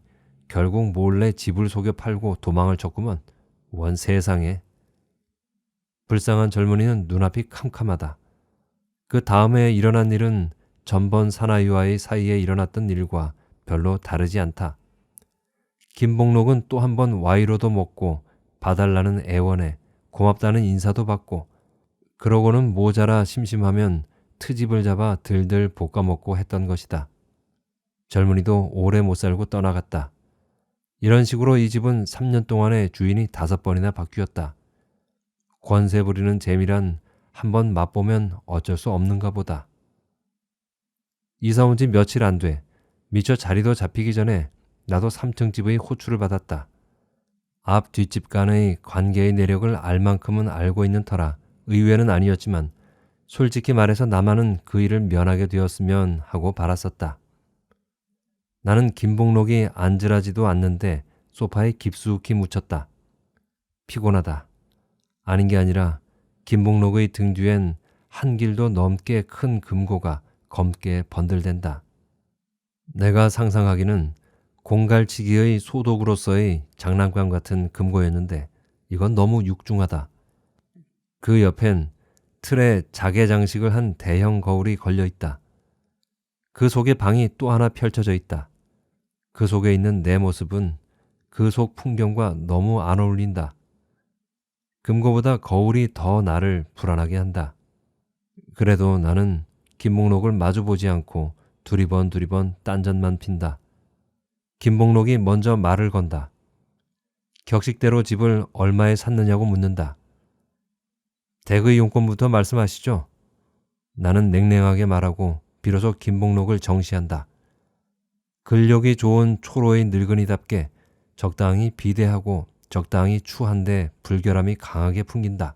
결국 몰래 집을 속여 팔고 도망을 쳤구먼. 원 세상에. 불쌍한 젊은이는 눈앞이 캄캄하다. 그 다음에 일어난 일은 전번 사나이와의 사이에 일어났던 일과 별로 다르지 않다. 김복록은 또 한 번 와이로도 먹고 봐달라는 애원에 고맙다는 인사도 받고 그러고는 모자라 심심하면 트집을 잡아 들들 볶아먹고 했던 것이다. 젊은이도 오래 못 살고 떠나갔다. 이런 식으로 이 집은 3년 동안에 주인이 5번이나 바뀌었다. 권세 부리는 재미란 한번 맛보면 어쩔 수 없는가 보다. 이사 온 지 며칠 안 돼. 미처 자리도 잡히기 전에 나도 3층 집의 호출을 받았다. 앞 뒷집 간의 관계의 내력을 알 만큼은 알고 있는 터라 의외는 아니었지만 솔직히 말해서 나만은 그 일을 면하게 되었으면 하고 바랐었다. 나는 김복록이 앉으라지도 않는데 소파에 깊숙이 묻혔다. 피곤하다. 아닌 게 아니라 김복록의 등 뒤엔 한 길도 넘게 큰 금고가 검게 번들댄다. 내가 상상하기는 공갈치기의 소독으로서의 장난감 같은 금고였는데 이건 너무 육중하다. 그 옆엔 틀에 자개 장식을 한 대형 거울이 걸려 있다. 그 속에 방이 또 하나 펼쳐져 있다. 그 속에 있는 내 모습은 그 속 풍경과 너무 안 어울린다. 금고보다 거울이 더 나를 불안하게 한다. 그래도 나는 김복록을 마주보지 않고 두리번 딴전만 핀다. 김복록이 먼저 말을 건다. 격식대로 집을 얼마에 샀느냐고 묻는다. 댁의 용건부터 말씀하시죠. 나는 냉랭하게 말하고 비로소 김복록을 정시한다. 근력이 좋은 초로의 늙은이답게 적당히 비대하고 적당히 추한데 불결함이 강하게 풍긴다.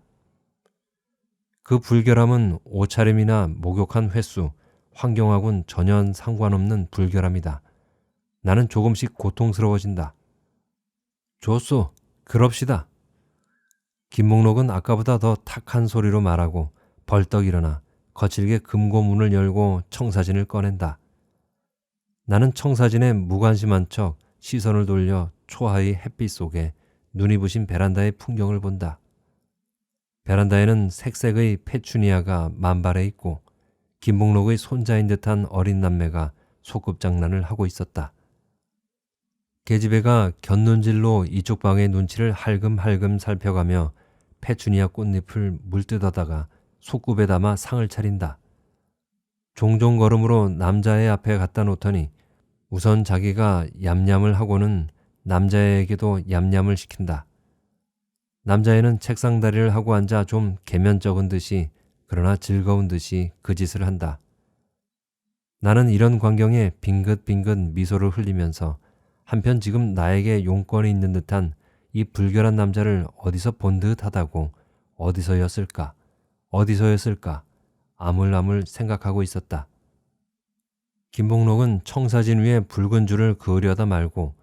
그 불결함은 옷차림이나 목욕한 횟수, 환경하고는 전혀 상관없는 불결함이다. 나는 조금씩 고통스러워진다. 좋소, 그럽시다. 김목록은 아까보다 더 탁한 소리로 말하고 벌떡 일어나 거칠게 금고 문을 열고 청사진을 꺼낸다. 나는 청사진에 무관심한 척 시선을 돌려 초하의 햇빛 속에 눈이 부신 베란다의 풍경을 본다. 베란다에는 색색의 페추니아가 만발해 있고 김복록의 손자인 듯한 어린 남매가 소꿉장난을 하고 있었다. 계집애가 곁눈질로 이쪽 방의 눈치를 할금할금 살펴가며 페추니아 꽃잎을 물뜯어다가 솥굽에 담아 상을 차린다. 종종 걸음으로 남자애 앞에 갖다 놓더니 우선 자기가 얌얌을 하고는 남자애에게도 얌얌을 시킨다. 남자애는 책상 다리를 하고 앉아 좀 계면적은 듯이 그러나 즐거운 듯이 그 짓을 한다. 나는 이런 광경에 빙긋빙긋 미소를 흘리면서 한편 지금 나에게 용건이 있는 듯한 이 불결한 남자를 어디서 본 듯하다고 어디서였을까 아물아물 생각하고 있었다. 김복록은 청사진 위에 붉은 줄을 그으려다 말고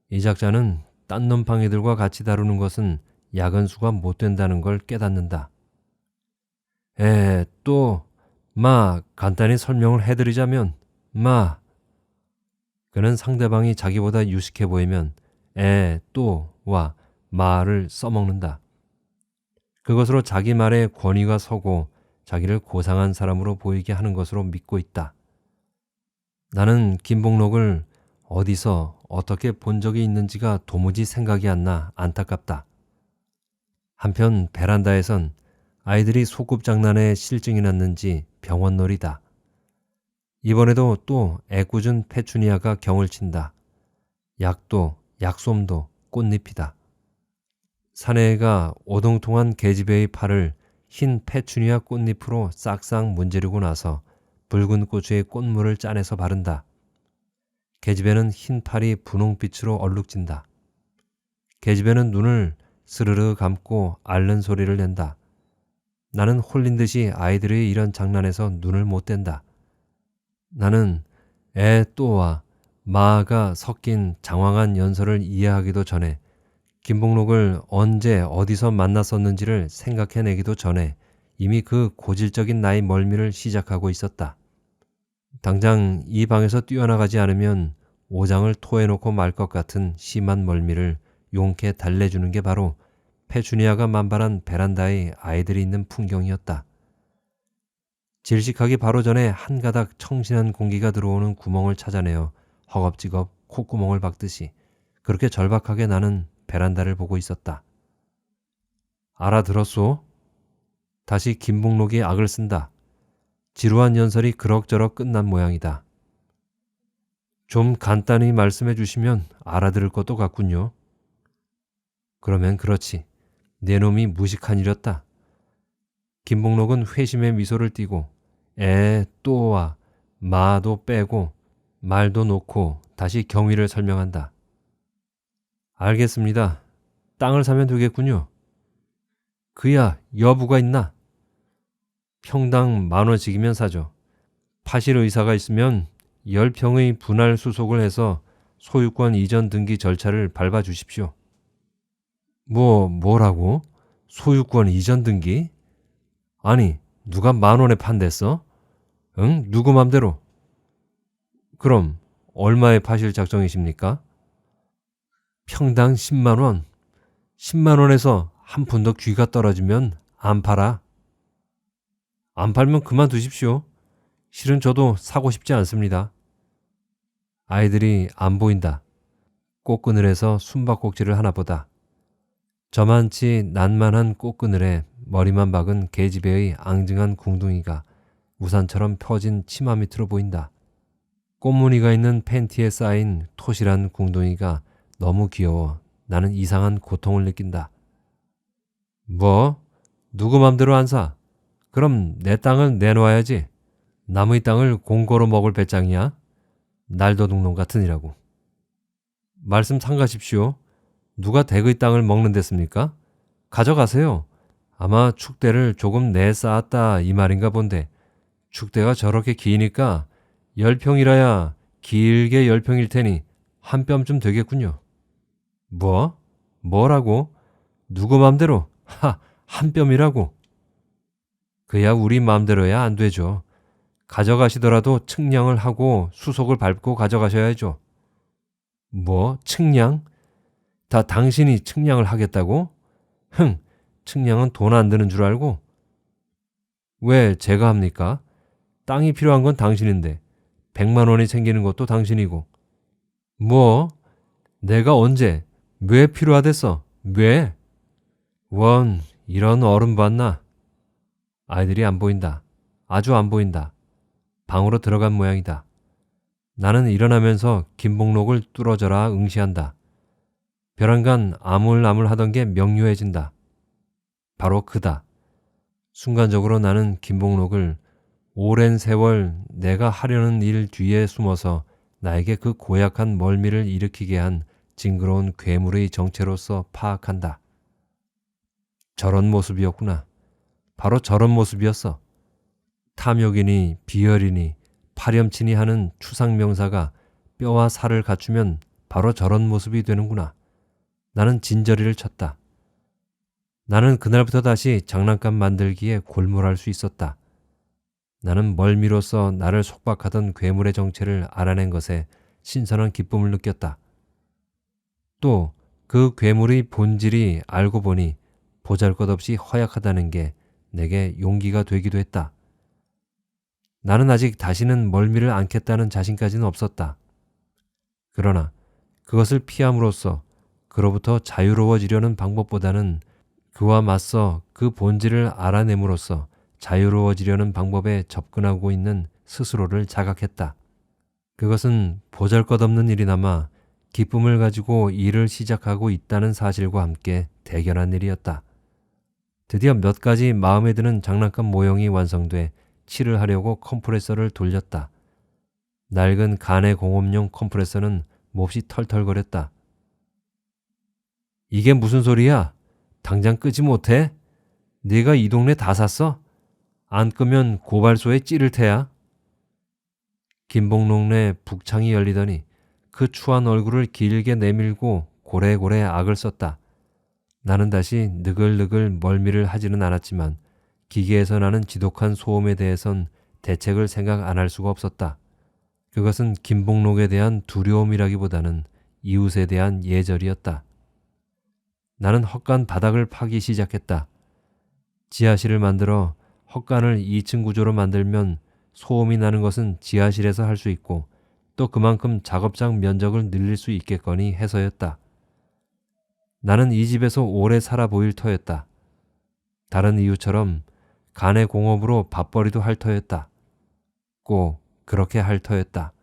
이 작자는 딴 놈팡이들과 같이 다루는 것은 야근수가 못 된다는 걸 깨닫는다. 간단히 설명을 해드리자면, 그는 상대방이 자기보다 유식해 보이면 와 마를 써먹는다. 그것으로 자기 말에 권위가 서고 자기를 고상한 사람으로 보이게 하는 것으로 믿고 있다. 나는 김복록을 어디서 어떻게 본 적이 있는지가 도무지 생각이 안 나 안타깝다. 한편 베란다에선 아이들이 소꿉장난에 실증이 났는지 병원놀이다. 이번에도 또 애꿎은 페추니아가 경을 친다. 약도 약솜도 꽃잎이다. 사내가 오동통한 계집애의 팔을 흰 페추니아 꽃잎으로 싹싹 문지르고 나서 붉은 고추의 꽃물을 짜내서 바른다. 계집애는 흰 팔이 분홍빛으로 얼룩진다. 계집애는 눈을 스르르 감고 앓는 소리를 낸다. 나는 홀린 듯이 아이들의 이런 장난에서 눈을 못 뗀다. 나는 또와 마가 섞인 장황한 연설을 이해하기도 전에 김복록을 언제 어디서 만났었는지를 생각해내기도 전에 이미 그 고질적인 나의 멀미를 시작하고 있었다. 당장 이 방에서 뛰어나가지 않으면 오장을 토해놓고 말 것 같은 심한 멀미를 용케 달래주는 게 바로 페추니아가 만발한 베란다에 아이들이 있는 풍경이었다. 질식하기 바로 전에 한 가닥 청신한 공기가 들어오는 구멍을 찾아내어 허겁지겁 콧구멍을 박듯이 그렇게 절박하게 나는 베란다를 보고 있었다. 알아들었소? 다시 김복록이 악을 쓴다. 지루한 연설이 그럭저럭 끝난 모양이다. 좀 간단히 말씀해 주시면 알아들을 것도 같군요. 그러면 그렇지. 내 놈이 무식한 일이었다. 김복록은 회심의 미소를 띠고 또와 마도 빼고 말도 놓고 다시 경위를 설명한다. 알겠습니다. 땅을 사면 되겠군요. 그야 여부가 있나? 평당 10,000원씩이면 사죠. 파실 의사가 있으면 10평의 분할 수속을 해서 소유권 이전 등기 절차를 밟아 주십시오. 뭐라고? 소유권 이전 등기? 아니, 누가 10,000원에 판댔어? 응? 누구 맘대로? 그럼 얼마에 파실 작정이십니까? 평당 10만원. 10만원에서 한 푼 더 귀가 떨어지면 안 팔아. 안 팔면 그만두십시오. 실은 저도 사고 싶지 않습니다. 아이들이 안 보인다. 꽃그늘에서 숨바꼭질을 하나 보다. 저만치 난만한 꽃그늘에 머리만 박은 계집애의 앙증한 궁둥이가 우산처럼 펴진 치마 밑으로 보인다. 꽃무늬가 있는 팬티에 쌓인 토실한 궁둥이가 너무 귀여워 나는 이상한 고통을 느낀다. 누구 맘대로 안 사? 그럼 내 땅을 내놓아야지. 남의 땅을 공고로 먹을 배짱이야? 날도둑놈 같으니라고. 말씀 삼가십시오. 누가 댁의 땅을 먹는 데습니까? 가져가세요. 아마 축대를 조금 내쌓았다 이 말인가 본데 축대가 저렇게 기니까 10평이라야 길게 10평일 테니 한 뼘쯤 되겠군요. 뭐라고? 누구 맘대로? 한 뼘이라고. 그야 우리 맘대로야 안 되죠. 가져가시더라도 측량을 하고 수속을 밟고 가져가셔야죠. 측량? 다 당신이 측량을 하겠다고? 측량은 돈 안 드는 줄 알고? 왜 제가 합니까? 땅이 필요한 건 당신인데 100만 원이 생기는 것도 당신이고. 내가 언제? 왜 필요하댔어? 왜? 이런 어른 봤나? 아이들이 안 보인다. 아주 안 보인다. 방으로 들어간 모양이다. 나는 일어나면서 김복록을 뚫어져라 응시한다. 벼랑간 아물아물 하던 게 명료해진다. 바로 그다. 순간적으로 나는 김복록을 오랜 세월 내가 하려는 일 뒤에 숨어서 나에게 그 고약한 멀미를 일으키게 한 징그러운 괴물의 정체로서 파악한다. 저런 모습이었구나. 바로 저런 모습이었어. 탐욕이니 비열이니 파렴치니 하는 추상명사가 뼈와 살을 갖추면 바로 저런 모습이 되는구나. 나는 진저리를 쳤다. 나는 그날부터 다시 장난감 만들기에 골몰할 수 있었다. 나는 멀미로써 나를 속박하던 괴물의 정체를 알아낸 것에 신선한 기쁨을 느꼈다. 또 그 괴물의 본질이 알고 보니 보잘것없이 허약하다는 게 내게 용기가 되기도 했다. 나는 아직 다시는 멀미를 않겠다는 자신까지는 없었다. 그러나 그것을 피함으로써 그로부터 자유로워지려는 방법보다는 그와 맞서 그 본질을 알아냄으로써 자유로워지려는 방법에 접근하고 있는 스스로를 자각했다. 그것은 보잘것없는 일이나마 기쁨을 가지고 일을 시작하고 있다는 사실과 함께 대견한 일이었다. 드디어 몇 가지 마음에 드는 장난감 모형이 완성돼 칠을 하려고 컴프레서를 돌렸다. 낡은 간의 공업용 컴프레서는 몹시 털털거렸다. 이게 무슨 소리야? 당장 끄지 못해? 네가 이 동네 다 샀어? 안 끄면 고발소에 찌를 테야. 김복록네 북창이 열리더니 그 추한 얼굴을 길게 내밀고 고래고래 악을 썼다. 나는 다시 느글느글 멀미를 하지는 않았지만 기계에서 나는 지독한 소음에 대해선 대책을 생각 안 할 수가 없었다. 그것은 김복록에 대한 두려움이라기보다는 이웃에 대한 예절이었다. 나는 헛간 바닥을 파기 시작했다. 지하실을 만들어 헛간을 2층 구조로 만들면 소음이 나는 것은 지하실에서 할 수 있고 또 그만큼 작업장 면적을 늘릴 수 있겠거니 해서였다. 나는 이 집에서 오래 살아 보일 터였다. 다른 이유처럼 간의 공업으로 밥벌이도 할 터였다. 꼭 그렇게 할 터였다.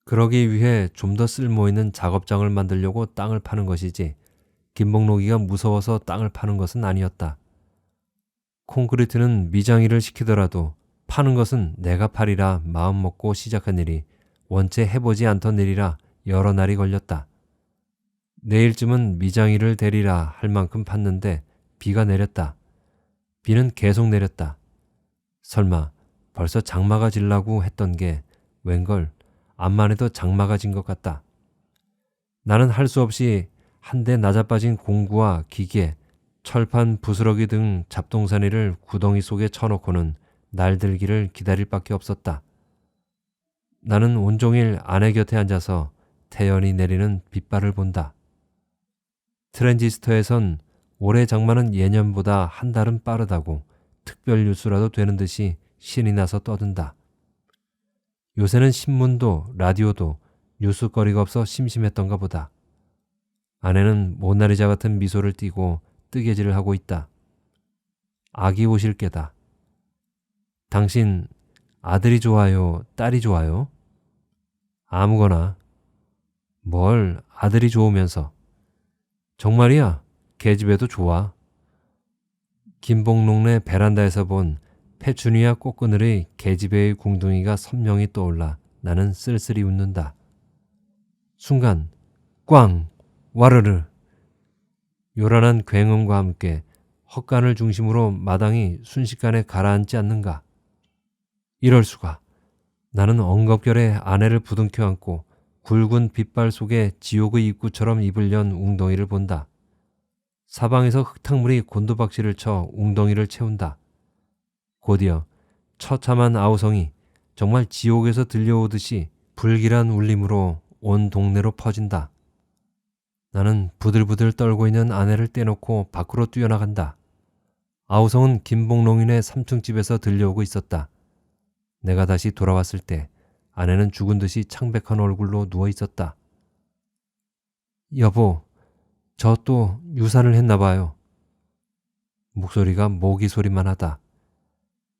그러기 위해 좀 더 쓸모있는 작업장을 만들려고 땅을 파는 것이지 김복록이가 무서워서 땅을 파는 것은 아니었다. 콘크리트는 미장일을 시키더라도 파는 것은 내가 파리라 마음먹고 시작한 일이 원체 해보지 않던 일이라 여러 날이 걸렸다. 내일쯤은 미장일을 데리라 할 만큼 팠는데 비가 내렸다. 비는 계속 내렸다. 설마 벌써 장마가 질라고 했던 게 웬걸 암만 해도 장마가 진 것 같다. 나는 할 수 없이 한데 낮아빠진 공구와 기계, 철판, 부스러기 등 잡동사니를 구덩이 속에 쳐놓고는 날들기를 기다릴 밖에 없었다. 나는 온종일 아내 곁에 앉아서 태연히 내리는 빗발을 본다. 트랜지스터에선 올해 장마는 예년보다 한 달은 빠르다고 특별 뉴스라도 되는 듯이 신이 나서 떠든다. 요새는 신문도 라디오도 뉴스거리가 없어 심심했던가 보다. 아내는 모나리자 같은 미소를 띠고 뜨개질을 하고 있다. 아기 오실 게다. 당신 아들이 좋아요? 딸이 좋아요? 아무거나. 뭘 아들이 좋으면서. 정말이야. 계집애도 좋아. 김복록네 베란다에서 본 페추니아 꽃그늘의 계집애의 궁둥이가 선명히 떠올라 나는 쓸쓸히 웃는다. 순간 꽝! 와르르! 요란한 굉음과 함께 헛간을 중심으로 마당이 순식간에 가라앉지 않는가. 이럴 수가. 나는 엉겁결에 아내를 부둥켜 안고 굵은 빗발 속에 지옥의 입구처럼 입을 연 웅덩이를 본다. 사방에서 흙탕물이 곤두박질을 쳐 웅덩이를 채운다. 곧이어 처참한 아우성이 정말 지옥에서 들려오듯이 불길한 울림으로 온 동네로 퍼진다. 나는 부들부들 떨고 있는 아내를 떼놓고 밖으로 뛰어나간다. 아우성은 김복록이네 3층 집에서 들려오고 있었다. 내가 다시 돌아왔을 때 아내는 죽은 듯이 창백한 얼굴로 누워 있었다. 여보, 저 또 유산을 했나 봐요. 목소리가 모기 소리만 하다.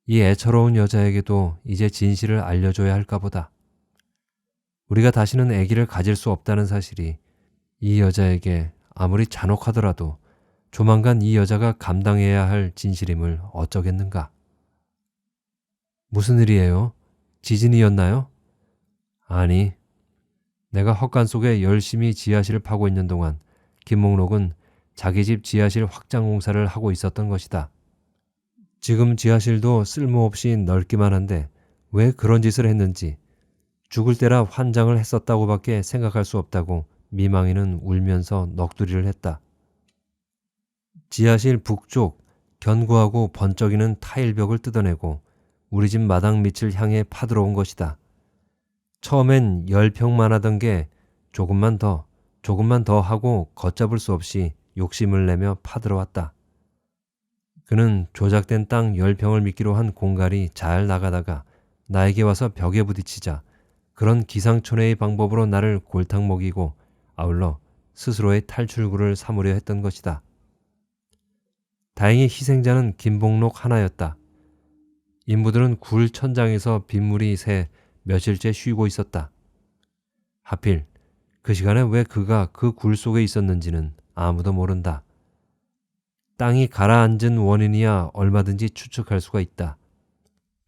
이 애처로운 여자에게도 이제 진실을 알려줘야 할까 보다. 우리가 다시는 아기를 가질 수 없다는 사실이 이 여자에게 아무리 잔혹하더라도 조만간 이 여자가 감당해야 할 진실임을 어쩌겠는가. 무슨 일이에요? 지진이었나요? 아니, 내가 헛간 속에 열심히 지하실을 파고 있는 동안 김목록은 자기 집 지하실 확장 공사를 하고 있었던 것이다. 지금 지하실도 쓸모없이 넓기만 한데 왜 그런 짓을 했는지 죽을 때라 환장을 했었다고밖에 생각할 수 없다고 미망이는 울면서 넋두리를 했다. 지하실 북쪽 견고하고 번쩍이는 타일벽을 뜯어내고 우리 집 마당 밑을 향해 파들어온 것이다. 처음엔 10평만 하던 게 조금만 더 하고 걷잡을 수 없이 욕심을 내며 파들어왔다. 그는 조작된 땅 10평을 미끼로 한 공갈이 잘 나가다가 나에게 와서 벽에 부딪히자 그런 기상천외의 방법으로 나를 골탕 먹이고 아울러 스스로의 탈출구를 삼으려 했던 것이다. 다행히 희생자는 김복록 하나였다. 인부들은 굴 천장에서 빗물이 새 며칠째 쉬고 있었다. 하필 그 시간에 왜 그가 그 굴 속에 있었는지는 아무도 모른다. 땅이 가라앉은 원인이야 얼마든지 추측할 수가 있다.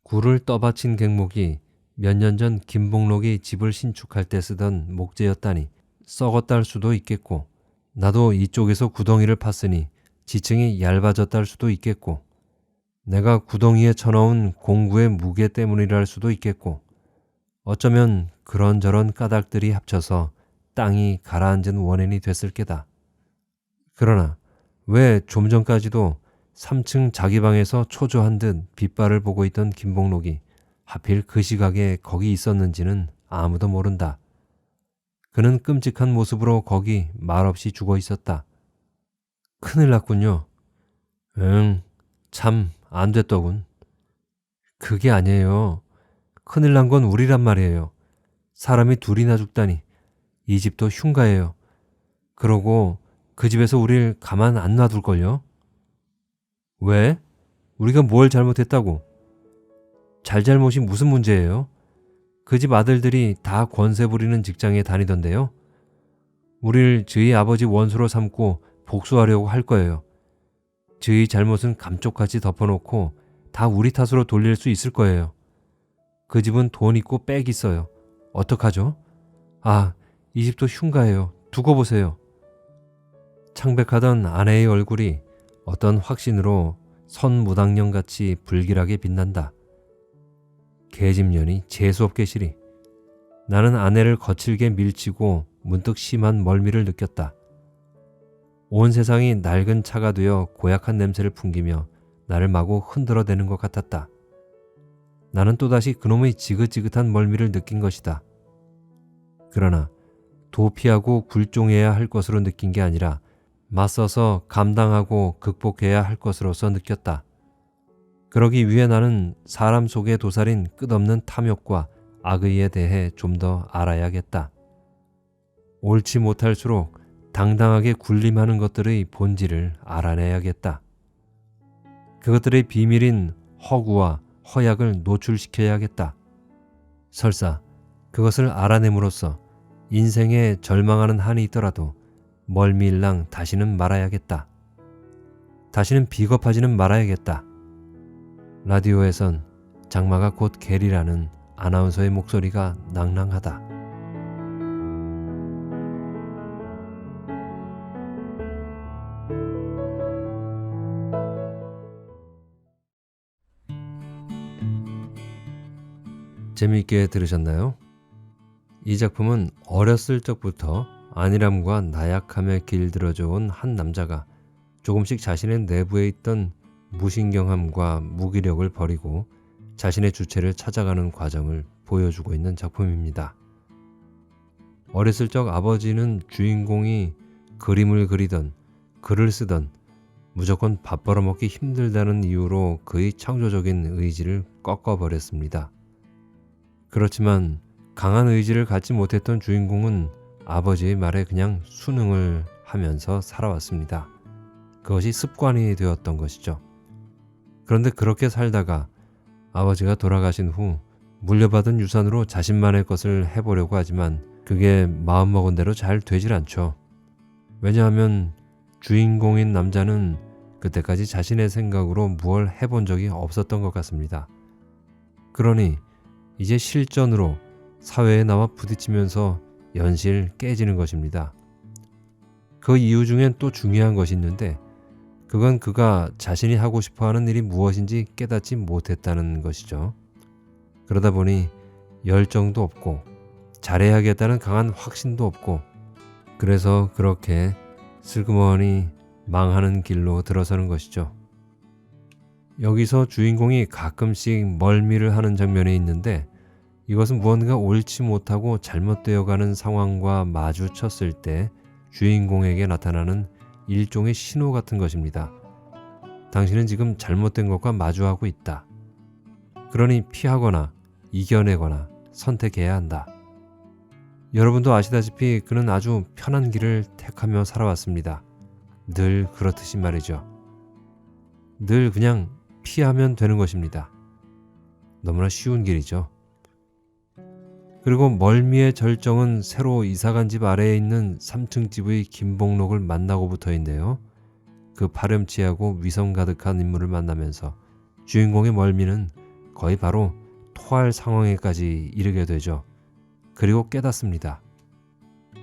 굴을 떠받친 갱목이 몇 년 전 김복록이 집을 신축할 때 쓰던 목재였다니 썩었다 할 수도 있겠고, 나도 이쪽에서 구덩이를 팠으니 지층이 얇아졌다 할 수도 있겠고, 내가 구덩이에 쳐넣은 공구의 무게 때문이라 할 수도 있겠고, 어쩌면 그런저런 까닭들이 합쳐서 땅이 가라앉은 원인이 됐을 게다. 그러나 왜 좀 전까지도 3층 자기 방에서 초조한 듯 빗발을 보고 있던 김복록이 하필 그 시각에 거기 있었는지는 아무도 모른다. 그는 끔찍한 모습으로 거기 말없이 죽어 있었다. 큰일 났군요. 응, 참 안 됐더군. 그게 아니에요. 큰일 난 건 우리란 말이에요. 사람이 둘이나 죽다니. 이 집도 흉가예요. 그러고 그 집에서 우릴 가만 안 놔둘걸요? 왜? 우리가 뭘 잘못했다고? 잘잘못이 무슨 문제예요? 그 집 아들들이 다 권세 부리는 직장에 다니던데요. 우릴 저희 아버지 원수로 삼고 복수하려고 할 거예요. 저희 잘못은 감쪽같이 덮어놓고 다 우리 탓으로 돌릴 수 있을 거예요. 그 집은 돈 있고 빽 있어요. 어떡하죠? 아, 이 집도 흉가예요. 두고 보세요. 창백하던 아내의 얼굴이 어떤 확신으로 선무당년같이 불길하게 빛난다. 계집년이 재수없게 시리. 나는 아내를 거칠게 밀치고 문득 심한 멀미를 느꼈다. 온 세상이 낡은 차가 되어 고약한 냄새를 풍기며 나를 마구 흔들어대는 것 같았다. 나는 또다시 그놈의 지긋지긋한 멀미를 느낀 것이다. 그러나 도피하고 굴종해야 할 것으로 느낀 게 아니라 맞서서 감당하고 극복해야 할 것으로서 느꼈다. 그러기 위해 나는 사람 속에 도사린 끝없는 탐욕과 악의에 대해 좀 더 알아야겠다. 옳지 못할수록 당당하게 군림하는 것들의 본질을 알아내야겠다. 그것들의 비밀인 허구와 허약을 노출시켜야겠다. 설사 그것을 알아냄으로써 인생에 절망하는 한이 있더라도 멀미일랑 다시는 말아야겠다. 다시는 비겁하지는 말아야겠다. 라디오에선 장마가 곧 개리라는 아나운서의 목소리가 낭랑하다. 재미있게 들으셨나요? 이 작품은 어렸을 적부터 안일함과 나약함에 길들여져 온 한 남자가 조금씩 자신의 내부에 있던 무신경함과 무기력을 버리고 자신의 주체를 찾아가는 과정을 보여주고 있는 작품입니다. 어렸을 적 아버지는 주인공이 그림을 그리던 글을 쓰던 무조건 밥 벌어먹기 힘들다는 이유로 그의 창조적인 의지를 꺾어버렸습니다. 그렇지만 강한 의지를 갖지 못했던 주인공은 아버지의 말에 그냥 순응을 하면서 살아왔습니다. 그것이 습관이 되었던 것이죠. 그런데 그렇게 살다가 아버지가 돌아가신 후 물려받은 유산으로 자신만의 것을 해보려고 하지만 그게 마음먹은 대로 잘 되질 않죠. 왜냐하면 주인공인 남자는 그때까지 자신의 생각으로 무얼 해본 적이 없었던 것 같습니다. 그러니 이제 실전으로 사회에 나와 부딪히면서 연실 깨지는 것입니다. 그 이유 중엔 또 중요한 것이 있는데 그건 그가 자신이 하고 싶어하는 일이 무엇인지 깨닫지 못했다는 것이죠. 그러다 보니 열정도 없고 잘해야겠다는 강한 확신도 없고 그래서 그렇게 슬그머니 망하는 길로 들어서는 것이죠. 여기서 주인공이 가끔씩 멀미를 하는 장면이 있는데 이것은 무언가 옳지 못하고 잘못되어 가는 상황과 마주쳤을 때 주인공에게 나타나는 일종의 신호 같은 것입니다. 당신은 지금 잘못된 것과 마주하고 있다. 그러니 피하거나 이겨내거나 선택해야 한다. 여러분도 아시다시피 그는 아주 편한 길을 택하며 살아왔습니다. 늘 그렇듯이 말이죠. 늘 그냥 피하면 되는 것입니다. 너무나 쉬운 길이죠. 그리고 멀미의 절정은 새로 이사간 집 아래에 있는 3층 집의 김복록을 만나고부터인데요. 그 파렴치하고 위성 가득한 인물을 만나면서 주인공의 멀미는 거의 바로 토할 상황에까지 이르게 되죠. 그리고 깨닫습니다.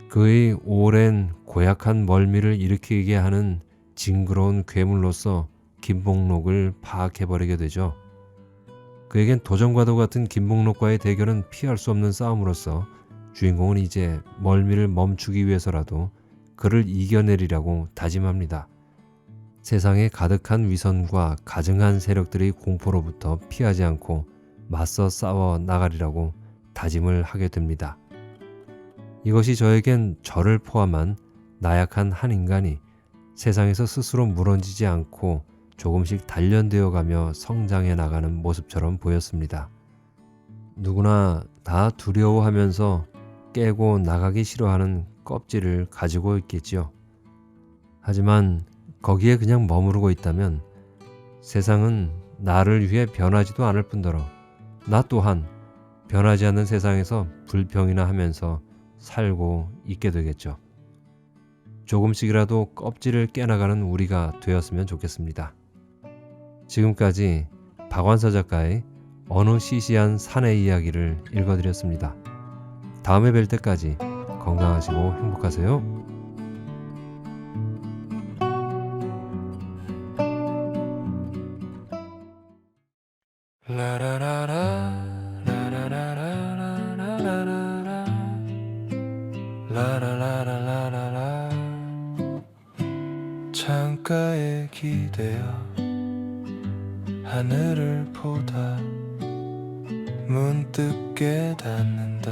그의 오랜 고약한 멀미를 일으키게 하는 징그러운 괴물로서 김복록을 파악해버리게 되죠. 그에겐 도전과도 같은 김복록과의 대결은 피할 수 없는 싸움으로서 주인공은 이제 멀미를 멈추기 위해서라도 그를 이겨내리라고 다짐합니다. 세상에 가득한 위선과 가증한 세력들의 공포로부터 피하지 않고 맞서 싸워 나가리라고 다짐을 하게 됩니다. 이것이 저에겐 저를 포함한 나약한 한 인간이 세상에서 스스로 무너지지 않고 조금씩 단련되어 가며 성장해 나가는 모습처럼 보였습니다. 누구나 다 두려워하면서 깨고 나가기 싫어하는 껍질을 가지고 있겠지요. 하지만 거기에 그냥 머무르고 있다면 세상은 나를 위해 변하지도 않을 뿐더러 나 또한 변하지 않는 세상에서 불평이나 하면서 살고 있게 되겠죠. 조금씩이라도 껍질을 깨나가는 우리가 되었으면 좋겠습니다. 지금까지 박완서 작가의 어느 시시한 산의 이야기를 읽어드렸습니다. 다음에 뵐 때까지 건강하시고 행복하세요. 창가에 기대어 하늘을 보다 문득 깨닫는다.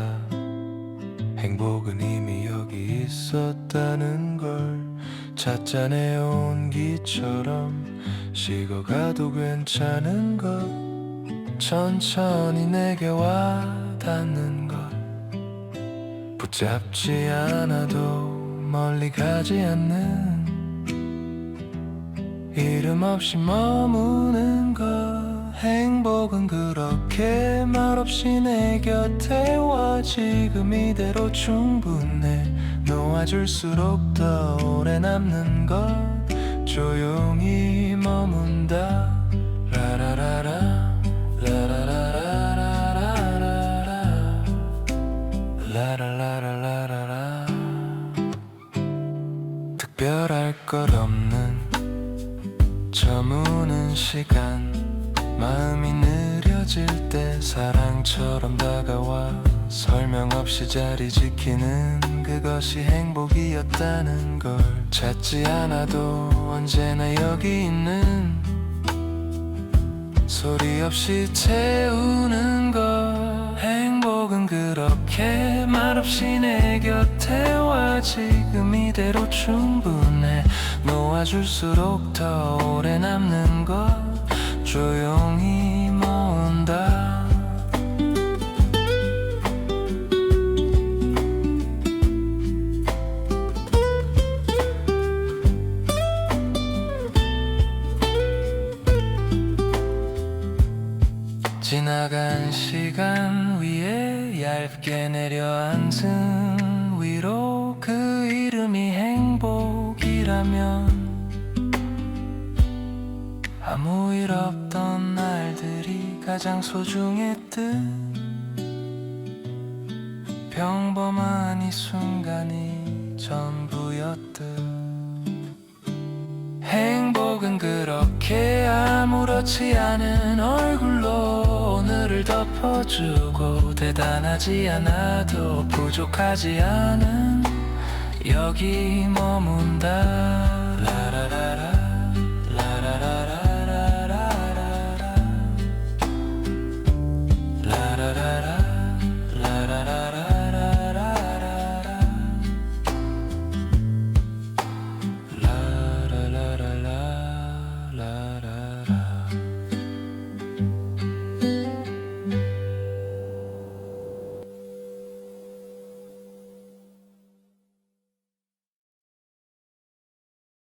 행복은 이미 여기 있었다는 걸. 찻잔의 온기처럼 식어가도 괜찮은 것. 천천히 내게 와 닿는 것. 붙잡지 않아도 멀리 가지 않는 이름 없이 머무는 것. 행복은 그렇게 말없이 내 곁에 와. 지금 이대로 충분해. 놓아줄수록 더 오래 남는 것. 조용히 머문다. 라라라라 라라라라라라라 라라라라라라라. 특별할 것 없는 저무는 시간. 마음이 느려질 때 사랑처럼 다가와 설명 없이 자리 지키는 그것이 행복이었다는 걸. 찾지 않아도 언제나 여기 있는 소리 없이 채우는 것. 행복은 그렇게 말없이 내 곁에 와. 지금 이대로 충분해. 놓아줄수록 더 오래 남는 것. 조용히 모은다. 지나간 시간 위에 얇게 내려앉은 위로 그 이름이 행복이라면 아무 일 없던 날들이 가장 소중했듯 평범한 이 순간이 전부였듯 행복은 그렇게 아무렇지 않은 얼굴로 오늘을 덮어주고 대단하지 않아도 부족하지 않은 여기 머문다